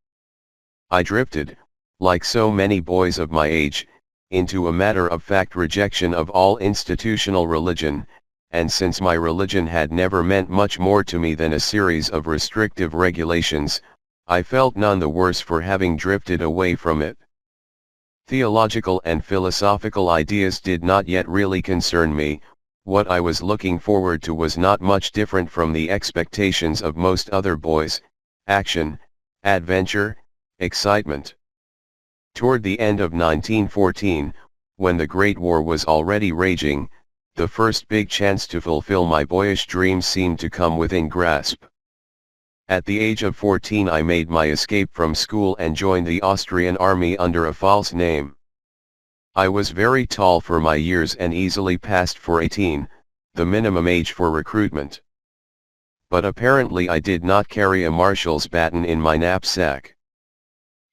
I drifted, like so many boys of my age, into a matter-of-fact rejection of all institutional religion, and since my religion had never meant much more to me than a series of restrictive regulations, I felt none the worse for having drifted away from it. Theological and philosophical ideas did not yet really concern me. What I was looking forward to was not much different from the expectations of most other boys: action, adventure, excitement. Toward the end of 1914, when the Great War was already raging, the first big chance to fulfill my boyish dreams seemed to come within grasp. At the age of 14 I made my escape from school and joined the Austrian army under a false name. I was very tall for my years and easily passed for 18, the minimum age for recruitment. But apparently I did not carry a marshal's baton in my knapsack.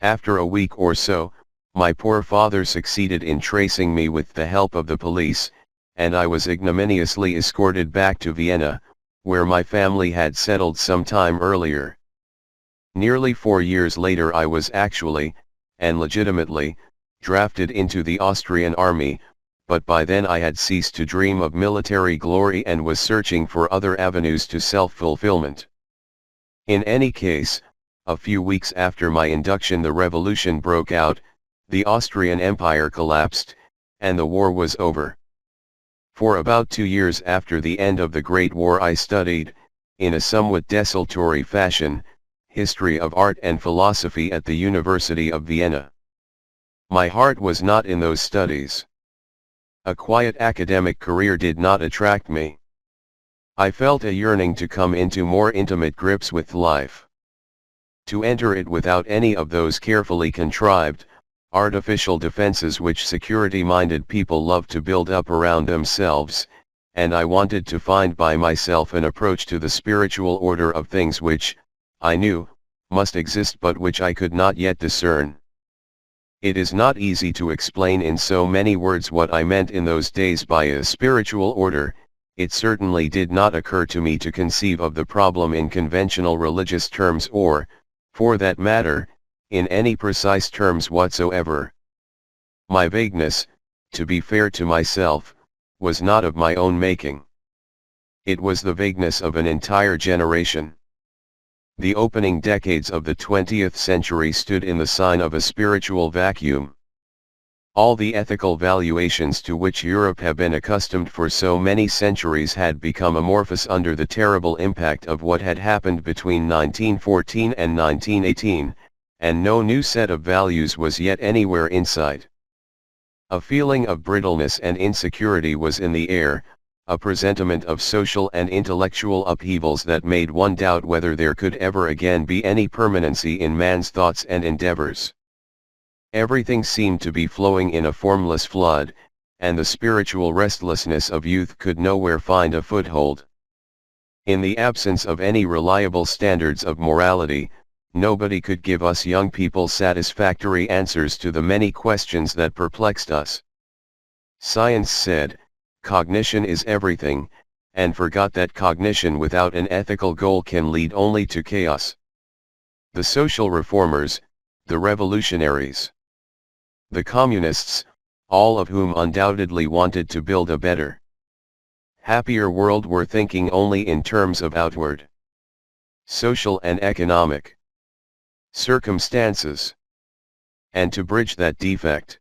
After a week or so, my poor father succeeded in tracing me with the help of the police, and I was ignominiously escorted back to Vienna, where my family had settled some time earlier. Nearly 4 years later I was actually, and legitimately, drafted into the Austrian army, but by then I had ceased to dream of military glory and was searching for other avenues to self-fulfillment. In any case, a few weeks after my induction the revolution broke out, the Austrian Empire collapsed, and the war was over. For about 2 years after the end of the Great War I studied, in a somewhat desultory fashion, history of art and philosophy at the University of Vienna. My heart was not in those studies. A quiet academic career did not attract me. I felt a yearning to come into more intimate grips with life. To enter it without any of those carefully contrived, artificial defenses which security-minded people love to build up around themselves, and I wanted to find by myself an approach to the spiritual order of things which, I knew, must exist but which I could not yet discern. It is not easy to explain in so many words what I meant in those days by a spiritual order. It certainly did not occur to me to conceive of the problem in conventional religious terms or, for that matter, in any precise terms whatsoever. My vagueness, to be fair to myself, was not of my own making. It was the vagueness of an entire generation. The opening decades of the 20th century stood in the sign of a spiritual vacuum. All the ethical valuations to which Europe had been accustomed for so many centuries had become amorphous under the terrible impact of what had happened between 1914 and 1918, and no new set of values was yet anywhere in sight. A feeling of brittleness and insecurity was in the air, a presentiment of social and intellectual upheavals that made one doubt whether there could ever again be any permanency in man's thoughts and endeavors. Everything seemed to be flowing in a formless flood, and the spiritual restlessness of youth could nowhere find a foothold. In the absence of any reliable standards of morality, nobody could give us young people satisfactory answers to the many questions that perplexed us. Science said, cognition is everything, and forgot that cognition without an ethical goal can lead only to chaos. The social reformers, the revolutionaries, the communists, all of whom undoubtedly wanted to build a better, happier world, were thinking only in terms of outward, social and economic circumstances. And to bridge that defect,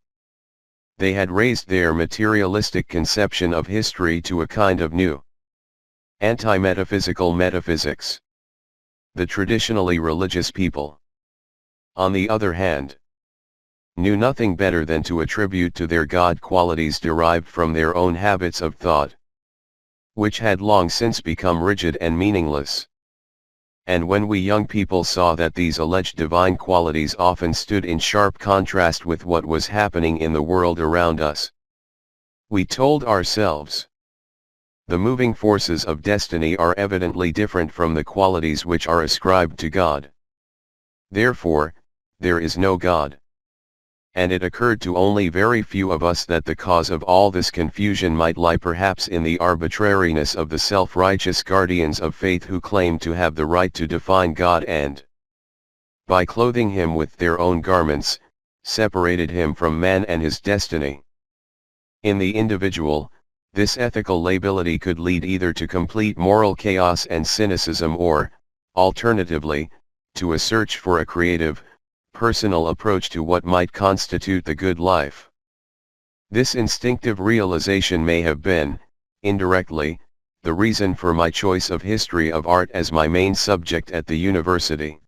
they had raised their materialistic conception of history to a kind of new, anti-metaphysical metaphysics. The traditionally religious people, on the other hand, knew nothing better than to attribute to their God qualities derived from their own habits of thought, which had long since become rigid and meaningless. And when we young people saw that these alleged divine qualities often stood in sharp contrast with what was happening in the world around us, we told ourselves, the moving forces of destiny are evidently different from the qualities which are ascribed to God. Therefore, there is no God. And it occurred to only very few of us that the cause of all this confusion might lie perhaps in the arbitrariness of the self-righteous guardians of faith who claimed to have the right to define God and, by clothing him with their own garments, separated him from man and his destiny. In the individual, this ethical lability could lead either to complete moral chaos and cynicism or, alternatively, to a search for a creative, personal approach to what might constitute the good life. This instinctive realization may have been, indirectly, the reason for my choice of history of art as my main subject at the university.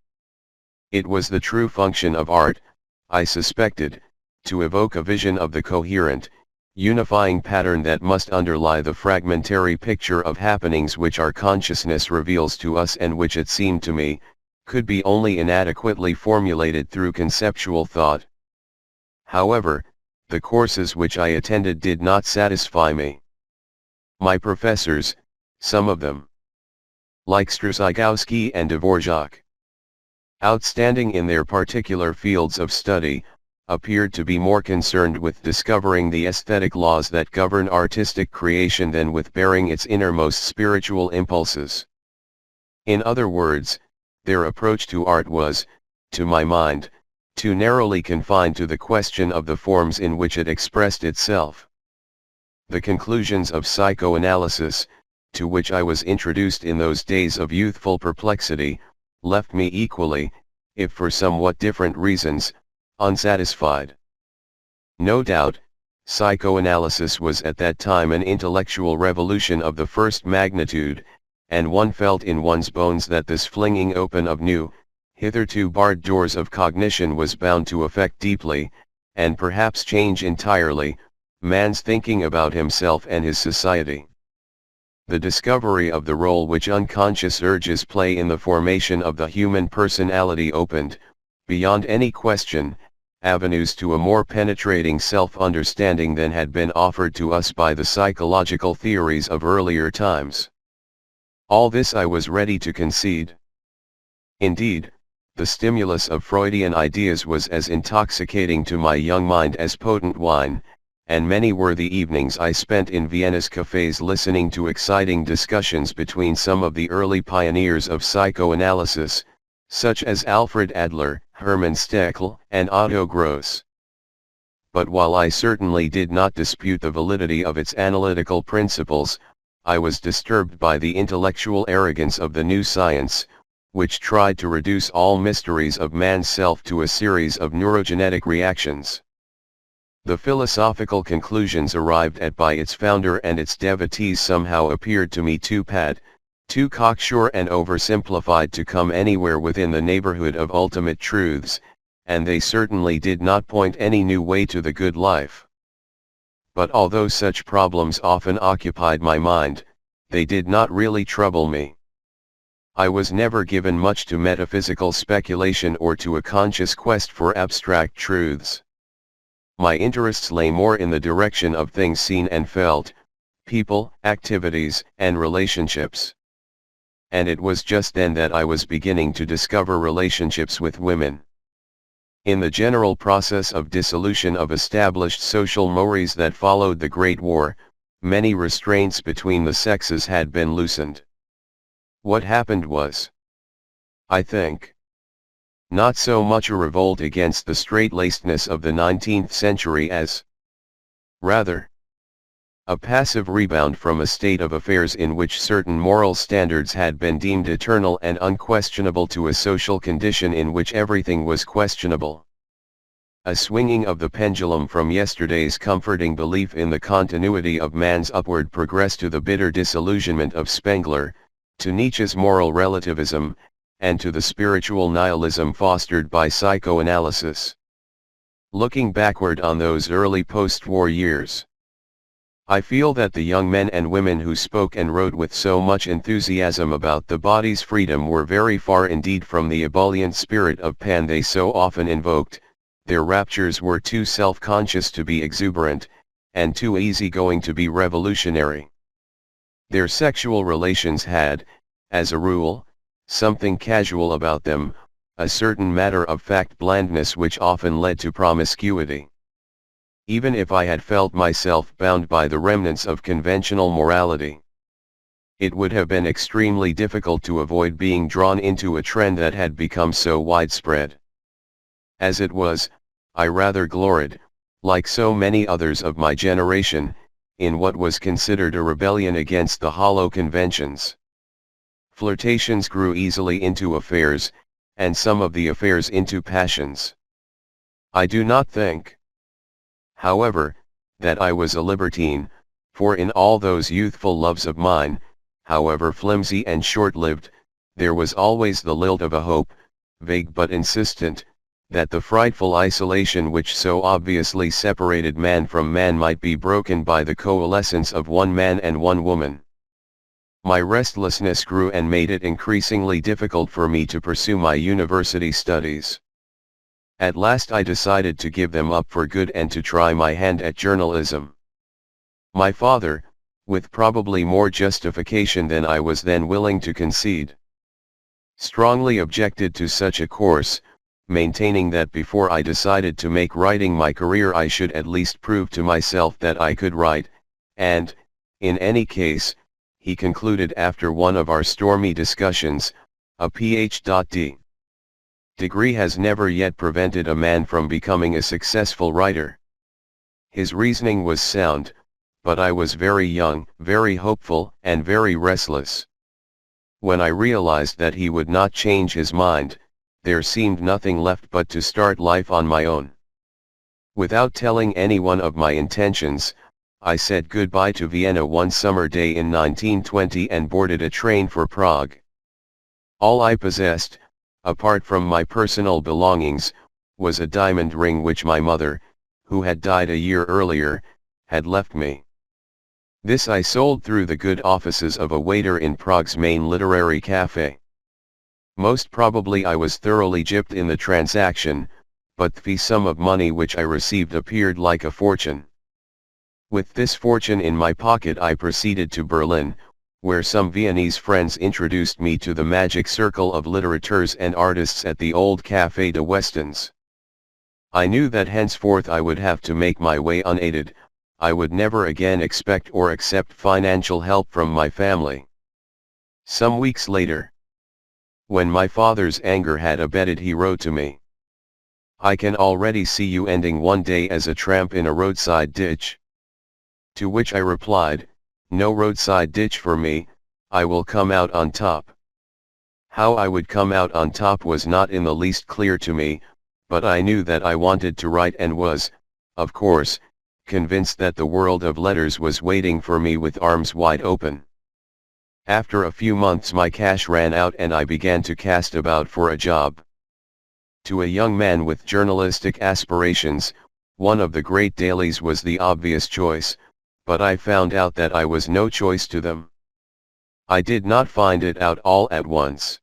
It was the true function of art, I suspected, to evoke a vision of the coherent, unifying pattern that must underlie the fragmentary picture of happenings which our consciousness reveals to us and which, it seemed to me, could be only inadequately formulated through conceptual thought. However, the courses which I attended did not satisfy me. My professors, some of them, like Strzygowski and Dvorak, outstanding in their particular fields of study, appeared to be more concerned with discovering the aesthetic laws that govern artistic creation than with bearing its innermost spiritual impulses. In other words, their approach to art was, to my mind, too narrowly confined to the question of the forms in which it expressed itself. The conclusions of psychoanalysis, to which I was introduced in those days of youthful perplexity, left me equally, if for somewhat different reasons, unsatisfied. No doubt, psychoanalysis was at that time an intellectual revolution of the first magnitude, and one felt in one's bones that this flinging open of new, hitherto barred doors of cognition was bound to affect deeply, and perhaps change entirely, man's thinking about himself and his society. The discovery of the role which unconscious urges play in the formation of the human personality opened, beyond any question, avenues to a more penetrating self-understanding than had been offered to us by the psychological theories of earlier times. All this I was ready to concede. Indeed, the stimulus of Freudian ideas was as intoxicating to my young mind as potent wine, and many were the evenings I spent in Vienna's cafes listening to exciting discussions between some of the early pioneers of psychoanalysis, such as Alfred Adler, Hermann Steckel, and Otto Gross. But while I certainly did not dispute the validity of its analytical principles, I was disturbed by the intellectual arrogance of the new science, which tried to reduce all mysteries of man's self to a series of neurogenetic reactions. The philosophical conclusions arrived at by its founder and its devotees somehow appeared to me too pat, too cocksure and oversimplified to come anywhere within the neighborhood of ultimate truths, and they certainly did not point any new way to the good life. But although such problems often occupied my mind, they did not really trouble me. I was never given much to metaphysical speculation or to a conscious quest for abstract truths. My interests lay more in the direction of things seen and felt, people, activities, and relationships. And it was just then that I was beginning to discover relationships with women. In the general process of dissolution of established social mores that followed the Great War, many restraints between the sexes had been loosened. What happened was, I think, not so much a revolt against the straight-lacedness of the 19th century as, rather, a passive rebound from a state of affairs in which certain moral standards had been deemed eternal and unquestionable to a social condition in which everything was questionable. A swinging of the pendulum from yesterday's comforting belief in the continuity of man's upward progress to the bitter disillusionment of Spengler, to Nietzsche's moral relativism, and to the spiritual nihilism fostered by psychoanalysis. Looking backward on those early post-war years, I feel that the young men and women who spoke and wrote with so much enthusiasm about the body's freedom were very far indeed from the ebullient spirit of Pan they so often invoked. Their raptures were too self-conscious to be exuberant, and too easygoing to be revolutionary. Their sexual relations had, as a rule, something casual about them, a certain matter-of-fact blandness which often led to promiscuity. Even if I had felt myself bound by the remnants of conventional morality, it would have been extremely difficult to avoid being drawn into a trend that had become so widespread. As it was, I rather gloried, like so many others of my generation, in what was considered a rebellion against the hollow conventions. Flirtations grew easily into affairs, and some of the affairs into passions. I do not think, however, that I was a libertine, for in all those youthful loves of mine, however flimsy and short-lived, there was always the lilt of a hope, vague but insistent, that the frightful isolation which so obviously separated man from man might be broken by the coalescence of one man and one woman. My restlessness grew and made it increasingly difficult for me to pursue my university studies. At last I decided to give them up for good and to try my hand at journalism. My father, with probably more justification than I was then willing to concede, strongly objected to such a course, maintaining that before I decided to make writing my career I should at least prove to myself that I could write, and, in any case, he concluded after one of our stormy discussions, a Ph.D. degree has never yet prevented a man from becoming a successful writer. His reasoning was sound, but I was very young, very hopeful, and very restless. When I realized that he would not change his mind, there seemed nothing left but to start life on my own. Without telling anyone of my intentions, I said goodbye to Vienna one summer day in 1920 and boarded a train for Prague. All I possessed, apart from my personal belongings, was a diamond ring which my mother, who had died a year earlier, had left me. This I sold through the good offices of a waiter in Prague's main literary cafe. Most probably I was thoroughly gypped in the transaction, but the sum of money which I received appeared like a fortune. With this fortune in my pocket I proceeded to Berlin, where some Viennese friends introduced me to the magic circle of litterateurs and artists at the old Café de Westens. I knew that henceforth I would have to make my way unaided. I would never again expect or accept financial help from my family. Some weeks later, when my father's anger had abated, he wrote to me, "I can already see you ending one day as a tramp in a roadside ditch." To which I replied, "No roadside ditch for me, I will come out on top." How I would come out on top was not in the least clear to me, but I knew that I wanted to write and was, of course, convinced that the world of letters was waiting for me with arms wide open. After a few months my cash ran out and I began to cast about for a job. To a young man with journalistic aspirations, one of the great dailies was the obvious choice, but I found out that I was no choice to them. I did not find it out all at once.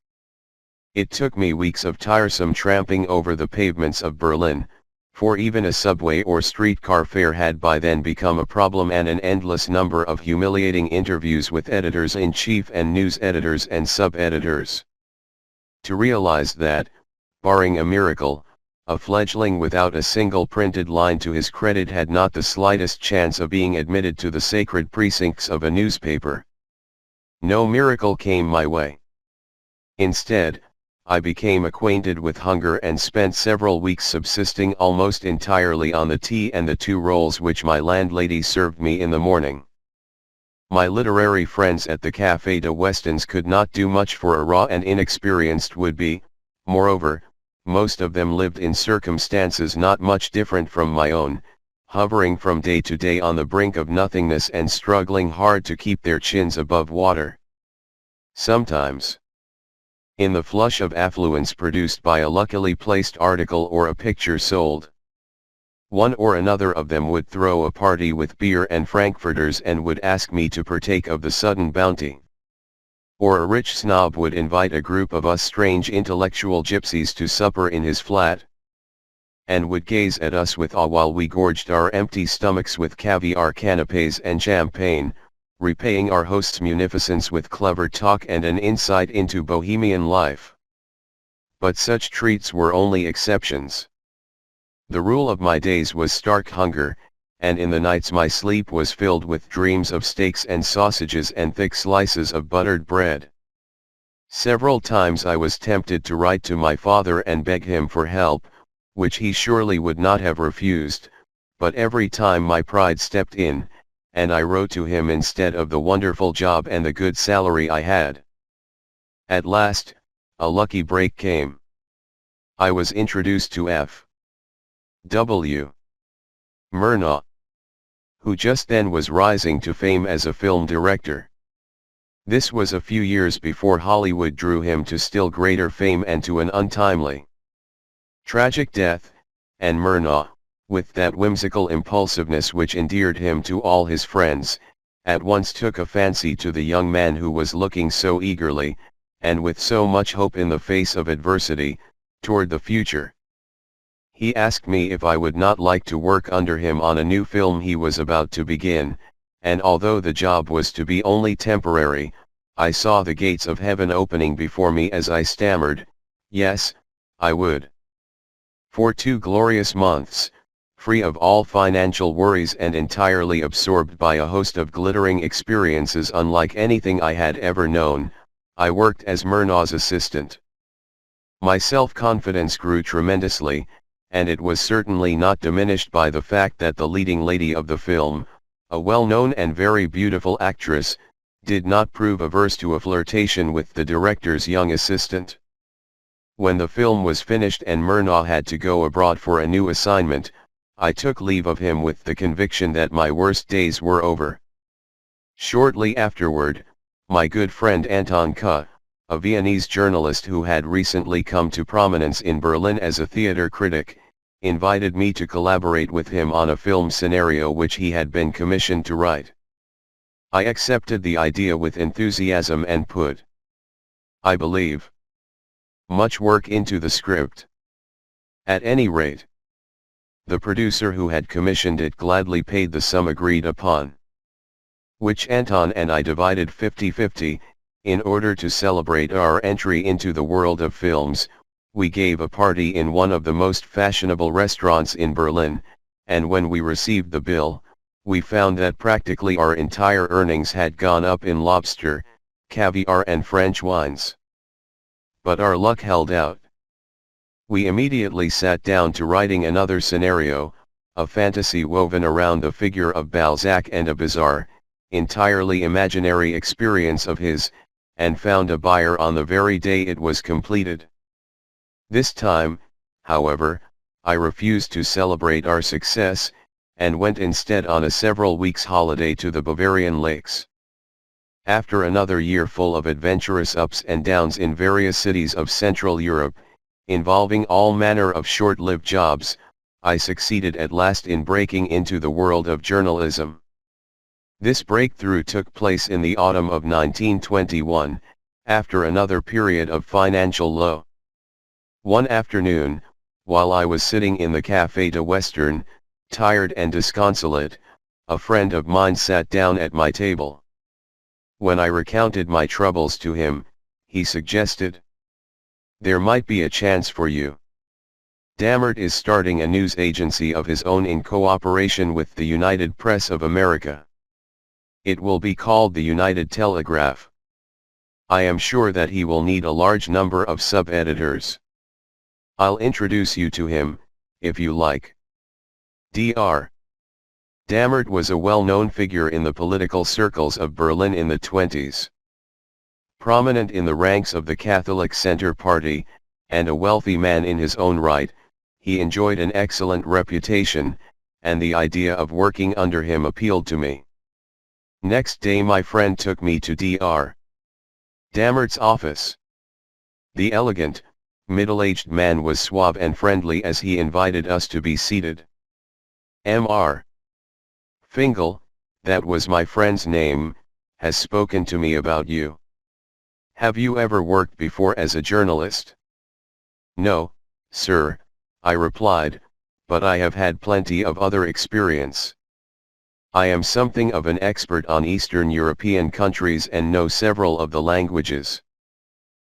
It took me weeks of tiresome tramping over the pavements of Berlin, for even a subway or streetcar fare had by then become a problem, and an endless number of humiliating interviews with editors-in-chief and news editors and sub-editors. To realize that, barring a miracle, a fledgling without a single printed line to his credit had not the slightest chance of being admitted to the sacred precincts of a newspaper. No miracle came my way. Instead, I became acquainted with hunger and spent several weeks subsisting almost entirely on the tea and the 2 rolls which my landlady served me in the morning. My literary friends at the Café de Westens could not do much for a raw and inexperienced would-be. Moreover, most of them lived in circumstances not much different from my own, hovering from day to day on the brink of nothingness and struggling hard to keep their chins above water. Sometimes, in the flush of affluence produced by a luckily placed article or a picture sold, one or another of them would throw a party with beer and frankfurters and would ask me to partake of the sudden bounty. Or a rich snob would invite a group of us strange intellectual gypsies to supper in his flat, and would gaze at us with awe while we gorged our empty stomachs with caviar canapes and champagne, repaying our host's munificence with clever talk and an insight into bohemian life. But such treats were only exceptions. The rule of my days was stark hunger, and in the nights my sleep was filled with dreams of steaks and sausages and thick slices of buttered bread. Several times I was tempted to write to my father and beg him for help, which he surely would not have refused, but every time my pride stepped in, and I wrote to him instead of the wonderful job and the good salary I had. At last, a lucky break came. I was introduced to F. W. Murnau, who just then was rising to fame as a film director. This was a few years before Hollywood drew him to still greater fame and to an untimely, tragic death, and Murnau, with that whimsical impulsiveness which endeared him to all his friends, at once took a fancy to the young man who was looking so eagerly, and with so much hope in the face of adversity, toward the future. He asked me if I would not like to work under him on a new film he was about to begin, and although the job was to be only temporary, I saw the gates of heaven opening before me as I stammered, yes, I would. For 2 glorious months, free of all financial worries and entirely absorbed by a host of glittering experiences unlike anything I had ever known, I worked as Murnau's assistant. My self-confidence grew tremendously, and it was certainly not diminished by the fact that the leading lady of the film, a well-known and very beautiful actress, did not prove averse to a flirtation with the director's young assistant. When the film was finished and Murnau had to go abroad for a new assignment, I took leave of him with the conviction that my worst days were over. Shortly afterward, my good friend Anton K., a Viennese journalist who had recently come to prominence in Berlin as a theater critic, invited me to collaborate with him on a film scenario which he had been commissioned to write. I accepted the idea with enthusiasm and put, I believe, much work into the script. At any rate, the producer who had commissioned it gladly paid the sum agreed upon, which Anton and I divided 50-50. In order to celebrate our entry into the world of films, we gave a party in one of the most fashionable restaurants in Berlin, and when we received the bill, we found that practically our entire earnings had gone up in lobster, caviar and French wines. But our luck held out. We immediately sat down to writing another scenario, a fantasy woven around the figure of Balzac and a bizarre, entirely imaginary experience of his, and found a buyer on the very day it was completed. This time, however, I refused to celebrate our success, and went instead on a several weeks holiday to the Bavarian lakes. After another year full of adventurous ups and downs in various cities of Central Europe, involving all manner of short-lived jobs, I succeeded at last in breaking into the world of journalism. This breakthrough took place in the autumn of 1921, after another period of financial low. One afternoon, while I was sitting in the Café de Western, tired and disconsolate, a friend of mine sat down at my table. When I recounted my troubles to him, he suggested, "There might be a chance for you. Dammert is starting a news agency of his own in cooperation with the United Press of America. It will be called the United Telegraph. I am sure that he will need a large number of sub-editors. I'll introduce you to him, if you like." Dr. Dammert was a well-known figure in the political circles of Berlin in the 20s. Prominent in the ranks of the Catholic Center Party, and a wealthy man in his own right, he enjoyed an excellent reputation, and the idea of working under him appealed to me. Next day my friend took me to Dr. Dammert's office. The elegant, middle-aged man was suave and friendly as he invited us to be seated. Mr. Fingal, that was my friend's name, has spoken to me about you. Have you ever worked before as a journalist? No, sir, I replied, but I have had plenty of other experience. I am something of an expert on Eastern European countries and know several of the languages.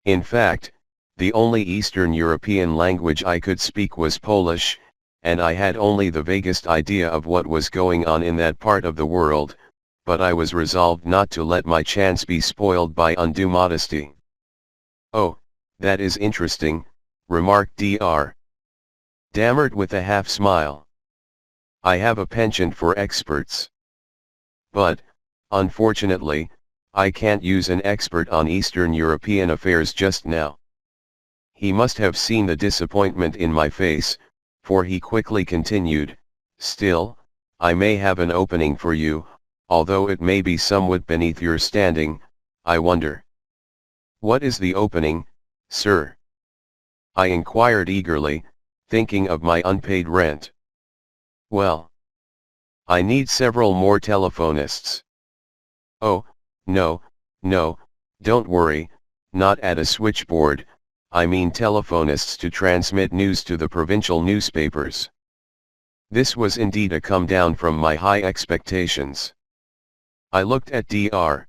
In fact, the only Eastern European language I could speak was Polish, and I had only the vaguest idea of what was going on in that part of the world, but I was resolved not to let my chance be spoiled by undue modesty. "Oh, that is interesting," remarked Dr. Dammert with a half-smile. "I have a penchant for experts. But, unfortunately, I can't use an expert on Eastern European affairs just now." He must have seen the disappointment in my face, for he quickly continued, "Still, I may have an opening for you, although it may be somewhat beneath your standing, I wonder." "What is the opening, sir?" I inquired eagerly, thinking of my unpaid rent. "Well, I need several more telephonists." "Oh, no, don't worry, not at a switchboard, I mean telephonists to transmit news to the provincial newspapers. This was indeed a come down from my high expectations. I looked at Dr.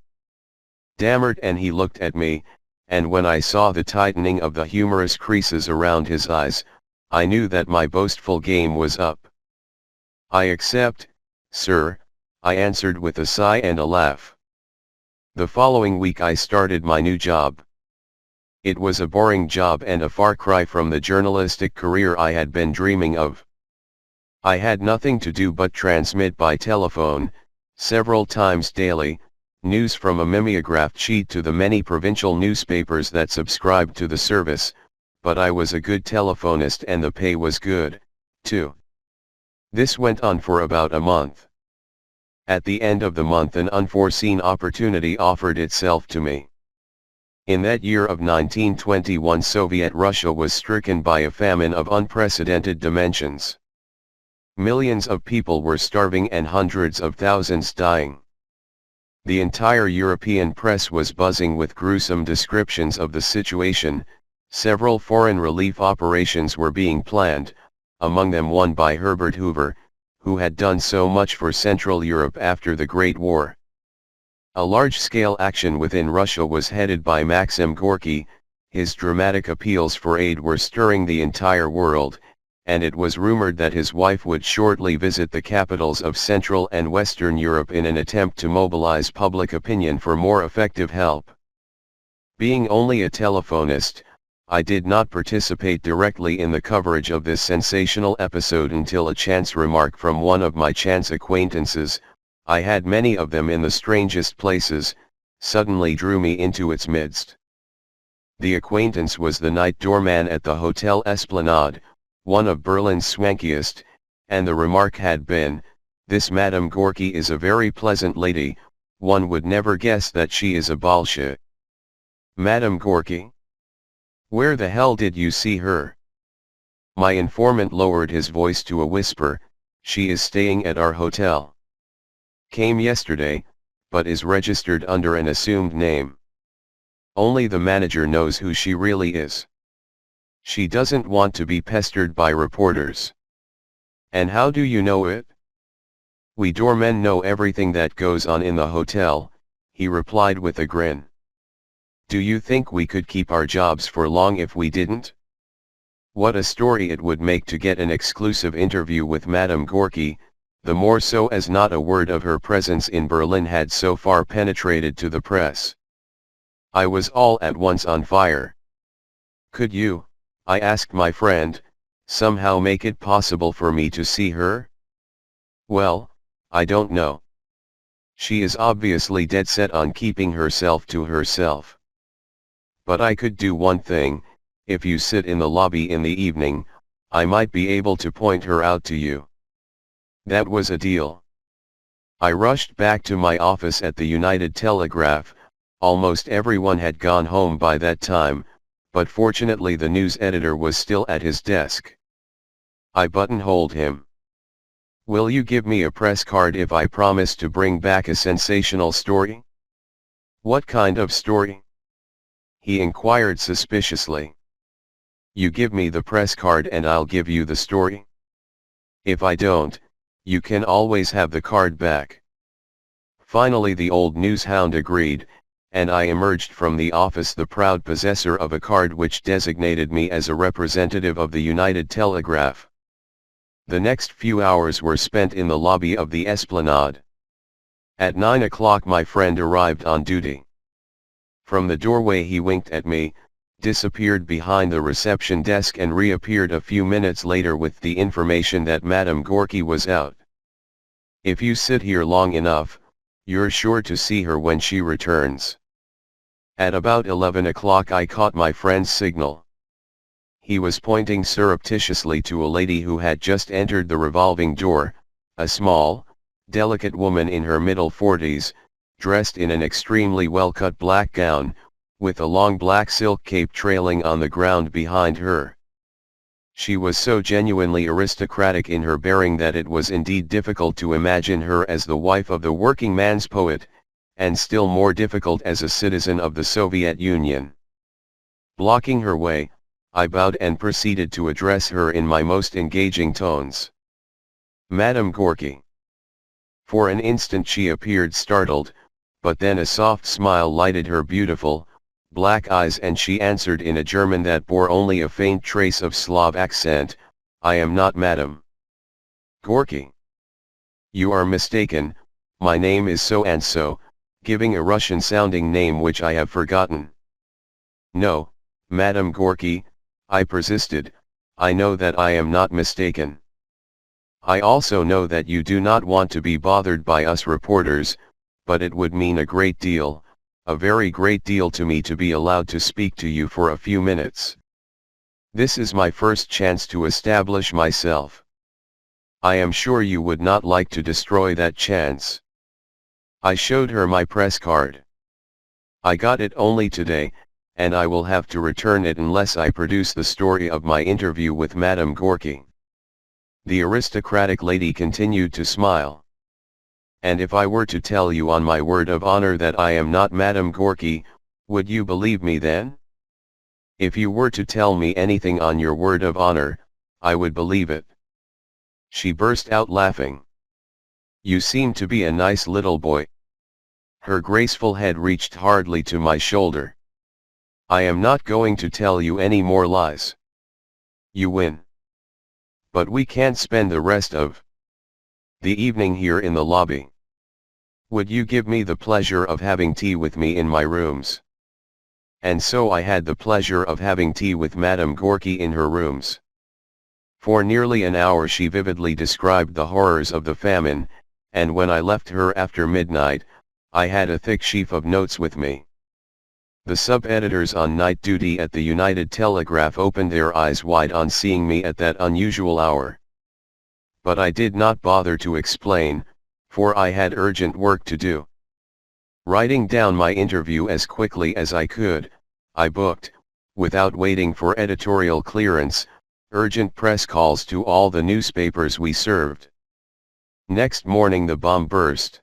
Dammert and he looked at me, and when I saw the tightening of the humorous creases around his eyes, I knew that my boastful game was up. I accept, sir, I answered with a sigh and a laugh. The following week I started my new job. It was a boring job and a far cry from the journalistic career I had been dreaming of. I had nothing to do but transmit by telephone, several times daily, news from a mimeographed sheet to the many provincial newspapers that subscribed to the service, but I was a good telephonist and the pay was good, too. This went on for about a month. At the end of the month an unforeseen opportunity offered itself to me. In that year of 1921 Soviet Russia was stricken by a famine of unprecedented dimensions. Millions of people were starving and hundreds of thousands dying. The entire European press was buzzing with gruesome descriptions of the situation. Several foreign relief operations were being planned, among them one by Herbert Hoover, who had done so much for Central Europe after the Great War. A large-scale action within Russia was headed by Maxim Gorky. His dramatic appeals for aid were stirring the entire world, and it was rumored that his wife would shortly visit the capitals of Central and Western Europe in an attempt to mobilize public opinion for more effective help. Being only a telephonist, I did not participate directly in the coverage of this sensational episode until a chance remark from one of my chance acquaintances, I had many of them in the strangest places, suddenly drew me into its midst. The acquaintance was the night doorman at the Hotel Esplanade, one of Berlin's swankiest, and the remark had been, "This Madame Gorky is a very pleasant lady, one would never guess that she is a Bolshevik." Madame Gorky? Where the hell did you see her? My informant lowered his voice to a whisper, "She is staying at our hotel. Came yesterday, but is registered under an assumed name. Only the manager knows who she really is. She doesn't want to be pestered by reporters." "And how do you know it?" "We doormen know everything that goes on in the hotel," he replied with a grin. "Do you think we could keep our jobs for long if we didn't? What a story it would make to get an exclusive interview with Madame Gorky, the more so as not a word of her presence in Berlin had so far penetrated to the press." I was all at once on fire. "Could you," I asked my friend, "somehow make it possible for me to see her?" "Well, I don't know. She is obviously dead set on keeping herself to herself. But I could do one thing, if you sit in the lobby in the evening, I might be able to point her out to you." That was a deal. I rushed back to my office at the United Telegraph. Almost everyone had gone home by that time, but fortunately the news editor was still at his desk. I buttonholed him. "Will you give me a press card if I promise to bring back a sensational story?" "What kind of story?" he inquired suspiciously. "You give me the press card and I'll give you the story. If I don't, you can always have the card back." Finally the old news hound agreed, and I emerged from the office the proud possessor of a card which designated me as a representative of the United Telegraph. The next few hours were spent in the lobby of the Esplanade. At 9 o'clock my friend arrived on duty. From the doorway he winked at me, disappeared behind the reception desk and reappeared a few minutes later with the information that Madame Gorky was out. "If you sit here long enough, you're sure to see her when she returns." At about 11 o'clock I caught my friend's signal. He was pointing surreptitiously to a lady who had just entered the revolving door, a small, delicate woman in her middle 40s, dressed in an extremely well-cut black gown, with a long black silk cape trailing on the ground behind her. She was so genuinely aristocratic in her bearing that it was indeed difficult to imagine her as the wife of the working man's poet, and still more difficult as a citizen of the Soviet Union. Blocking her way, I bowed and proceeded to address her in my most engaging tones. Madam Gorky. For an instant she appeared startled, but then a soft smile lighted her beautiful, black eyes and she answered in a German that bore only a faint trace of Slav accent, I am not Madam Gorky. You are mistaken, my name is so and so, giving a Russian-sounding name which I have forgotten. No, Madam Gorky, I persisted, I know that I am not mistaken. I also know that you do not want to be bothered by us reporters, but it would mean a great deal, a very great deal to me to be allowed to speak to you for a few minutes. This is my first chance to establish myself. I am sure you would not like to destroy that chance. I showed her my press card. I got it only today, and I will have to return it unless I produce the story of my interview with Madame Gorky. The aristocratic lady continued to smile. And if I were to tell you on my word of honor that I am not Madame Gorky, would you believe me then? If you were to tell me anything on your word of honor, I would believe it. She burst out laughing. You seem to be a nice little boy. Her graceful head reached hardly to my shoulder. I am not going to tell you any more lies. You win. But we can't spend the rest of the evening here in the lobby. Would you give me the pleasure of having tea with me in my rooms? And so I had the pleasure of having tea with Madame Gorky in her rooms. For nearly an hour she vividly described the horrors of the famine, and when I left her after midnight, I had a thick sheaf of notes with me. The sub-editors on night duty at the United Telegraph opened their eyes wide on seeing me at that unusual hour. But I did not bother to explain, for I had urgent work to do. Writing down my interview as quickly as I could, I booked, without waiting for editorial clearance, urgent press calls to all the newspapers we served. Next morning the bomb burst.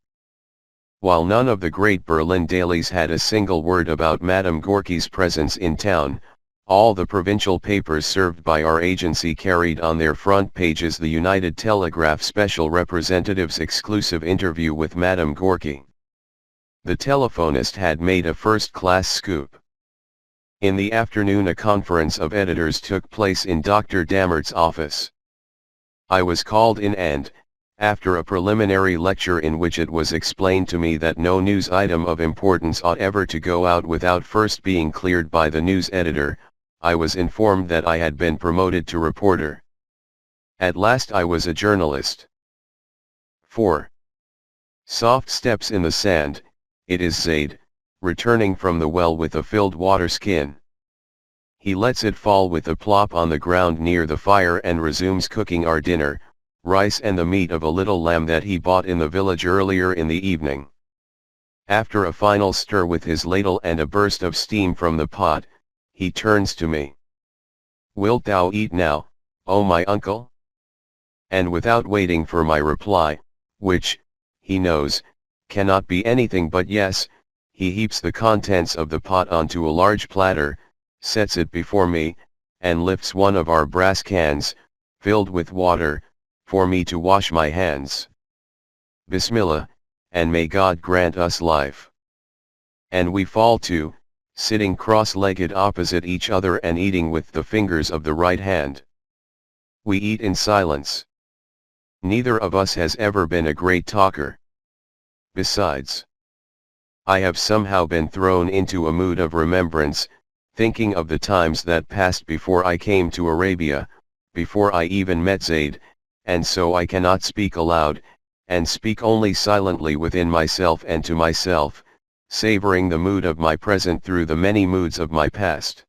While none of the great Berlin dailies had a single word about Madame Gorky's presence in town, all the provincial papers served by our agency carried on their front pages the United Telegraph Special Representative's exclusive interview with Madame Gorky. The telephonist had made a first-class scoop. In the afternoon a conference of editors took place in Dr. Dammert's office. I was called in and, after a preliminary lecture in which it was explained to me that no news item of importance ought ever to go out without first being cleared by the news editor, I was informed that I had been promoted to reporter. At last I was a journalist. 4. Soft steps in the sand, it is Zaid, returning from the well with a filled water skin. He lets it fall with a plop on the ground near the fire and resumes cooking our dinner, rice and the meat of a little lamb that he bought in the village earlier in the evening. After a final stir with his ladle and a burst of steam from the pot, he turns to me. Wilt thou eat now, O my uncle? And without waiting for my reply, which, he knows, cannot be anything but yes, he heaps the contents of the pot onto a large platter, sets it before me, and lifts one of our brass cans, filled with water, for me to wash my hands. Bismillah, and may God grant us life. And we fall to, sitting cross-legged opposite each other and eating with the fingers of the right hand. We eat in silence. Neither of us has ever been a great talker. Besides, I have somehow been thrown into a mood of remembrance, thinking of the times that passed before I came to Arabia, before I even met Zaid, and so I cannot speak aloud, and speak only silently within myself and to myself, savoring the mood of my present through the many moods of my past.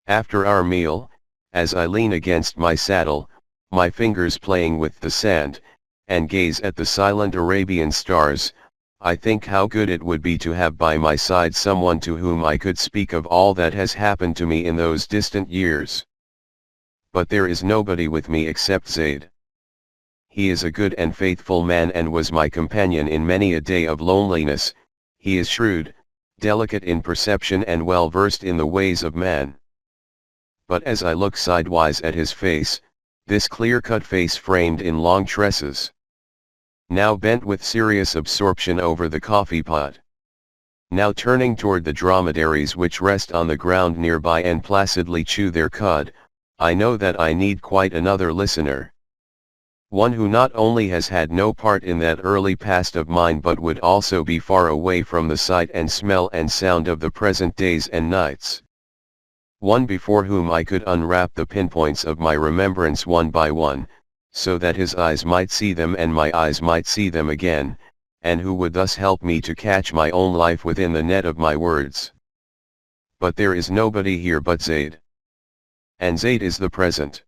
After our meal, as I lean against my saddle, my fingers playing with the sand, and gaze at the silent Arabian stars, I think how good it would be to have by my side someone to whom I could speak of all that has happened to me in those distant years. But there is nobody with me except Zaid. He is a good and faithful man and was my companion in many a day of loneliness. He is shrewd, delicate in perception and well versed in the ways of man. But as I look sidewise at his face, this clear-cut face framed in long tresses, now bent with serious absorption over the coffee pot, now turning toward the dromedaries which rest on the ground nearby and placidly chew their cud, I know that I need quite another listener. One who not only has had no part in that early past of mine but would also be far away from the sight and smell and sound of the present days and nights. One before whom I could unwrap the pinpoints of my remembrance one by one, so that his eyes might see them and my eyes might see them again, and who would thus help me to catch my own life within the net of my words. But there is nobody here but Zaid. And Zaid is the present.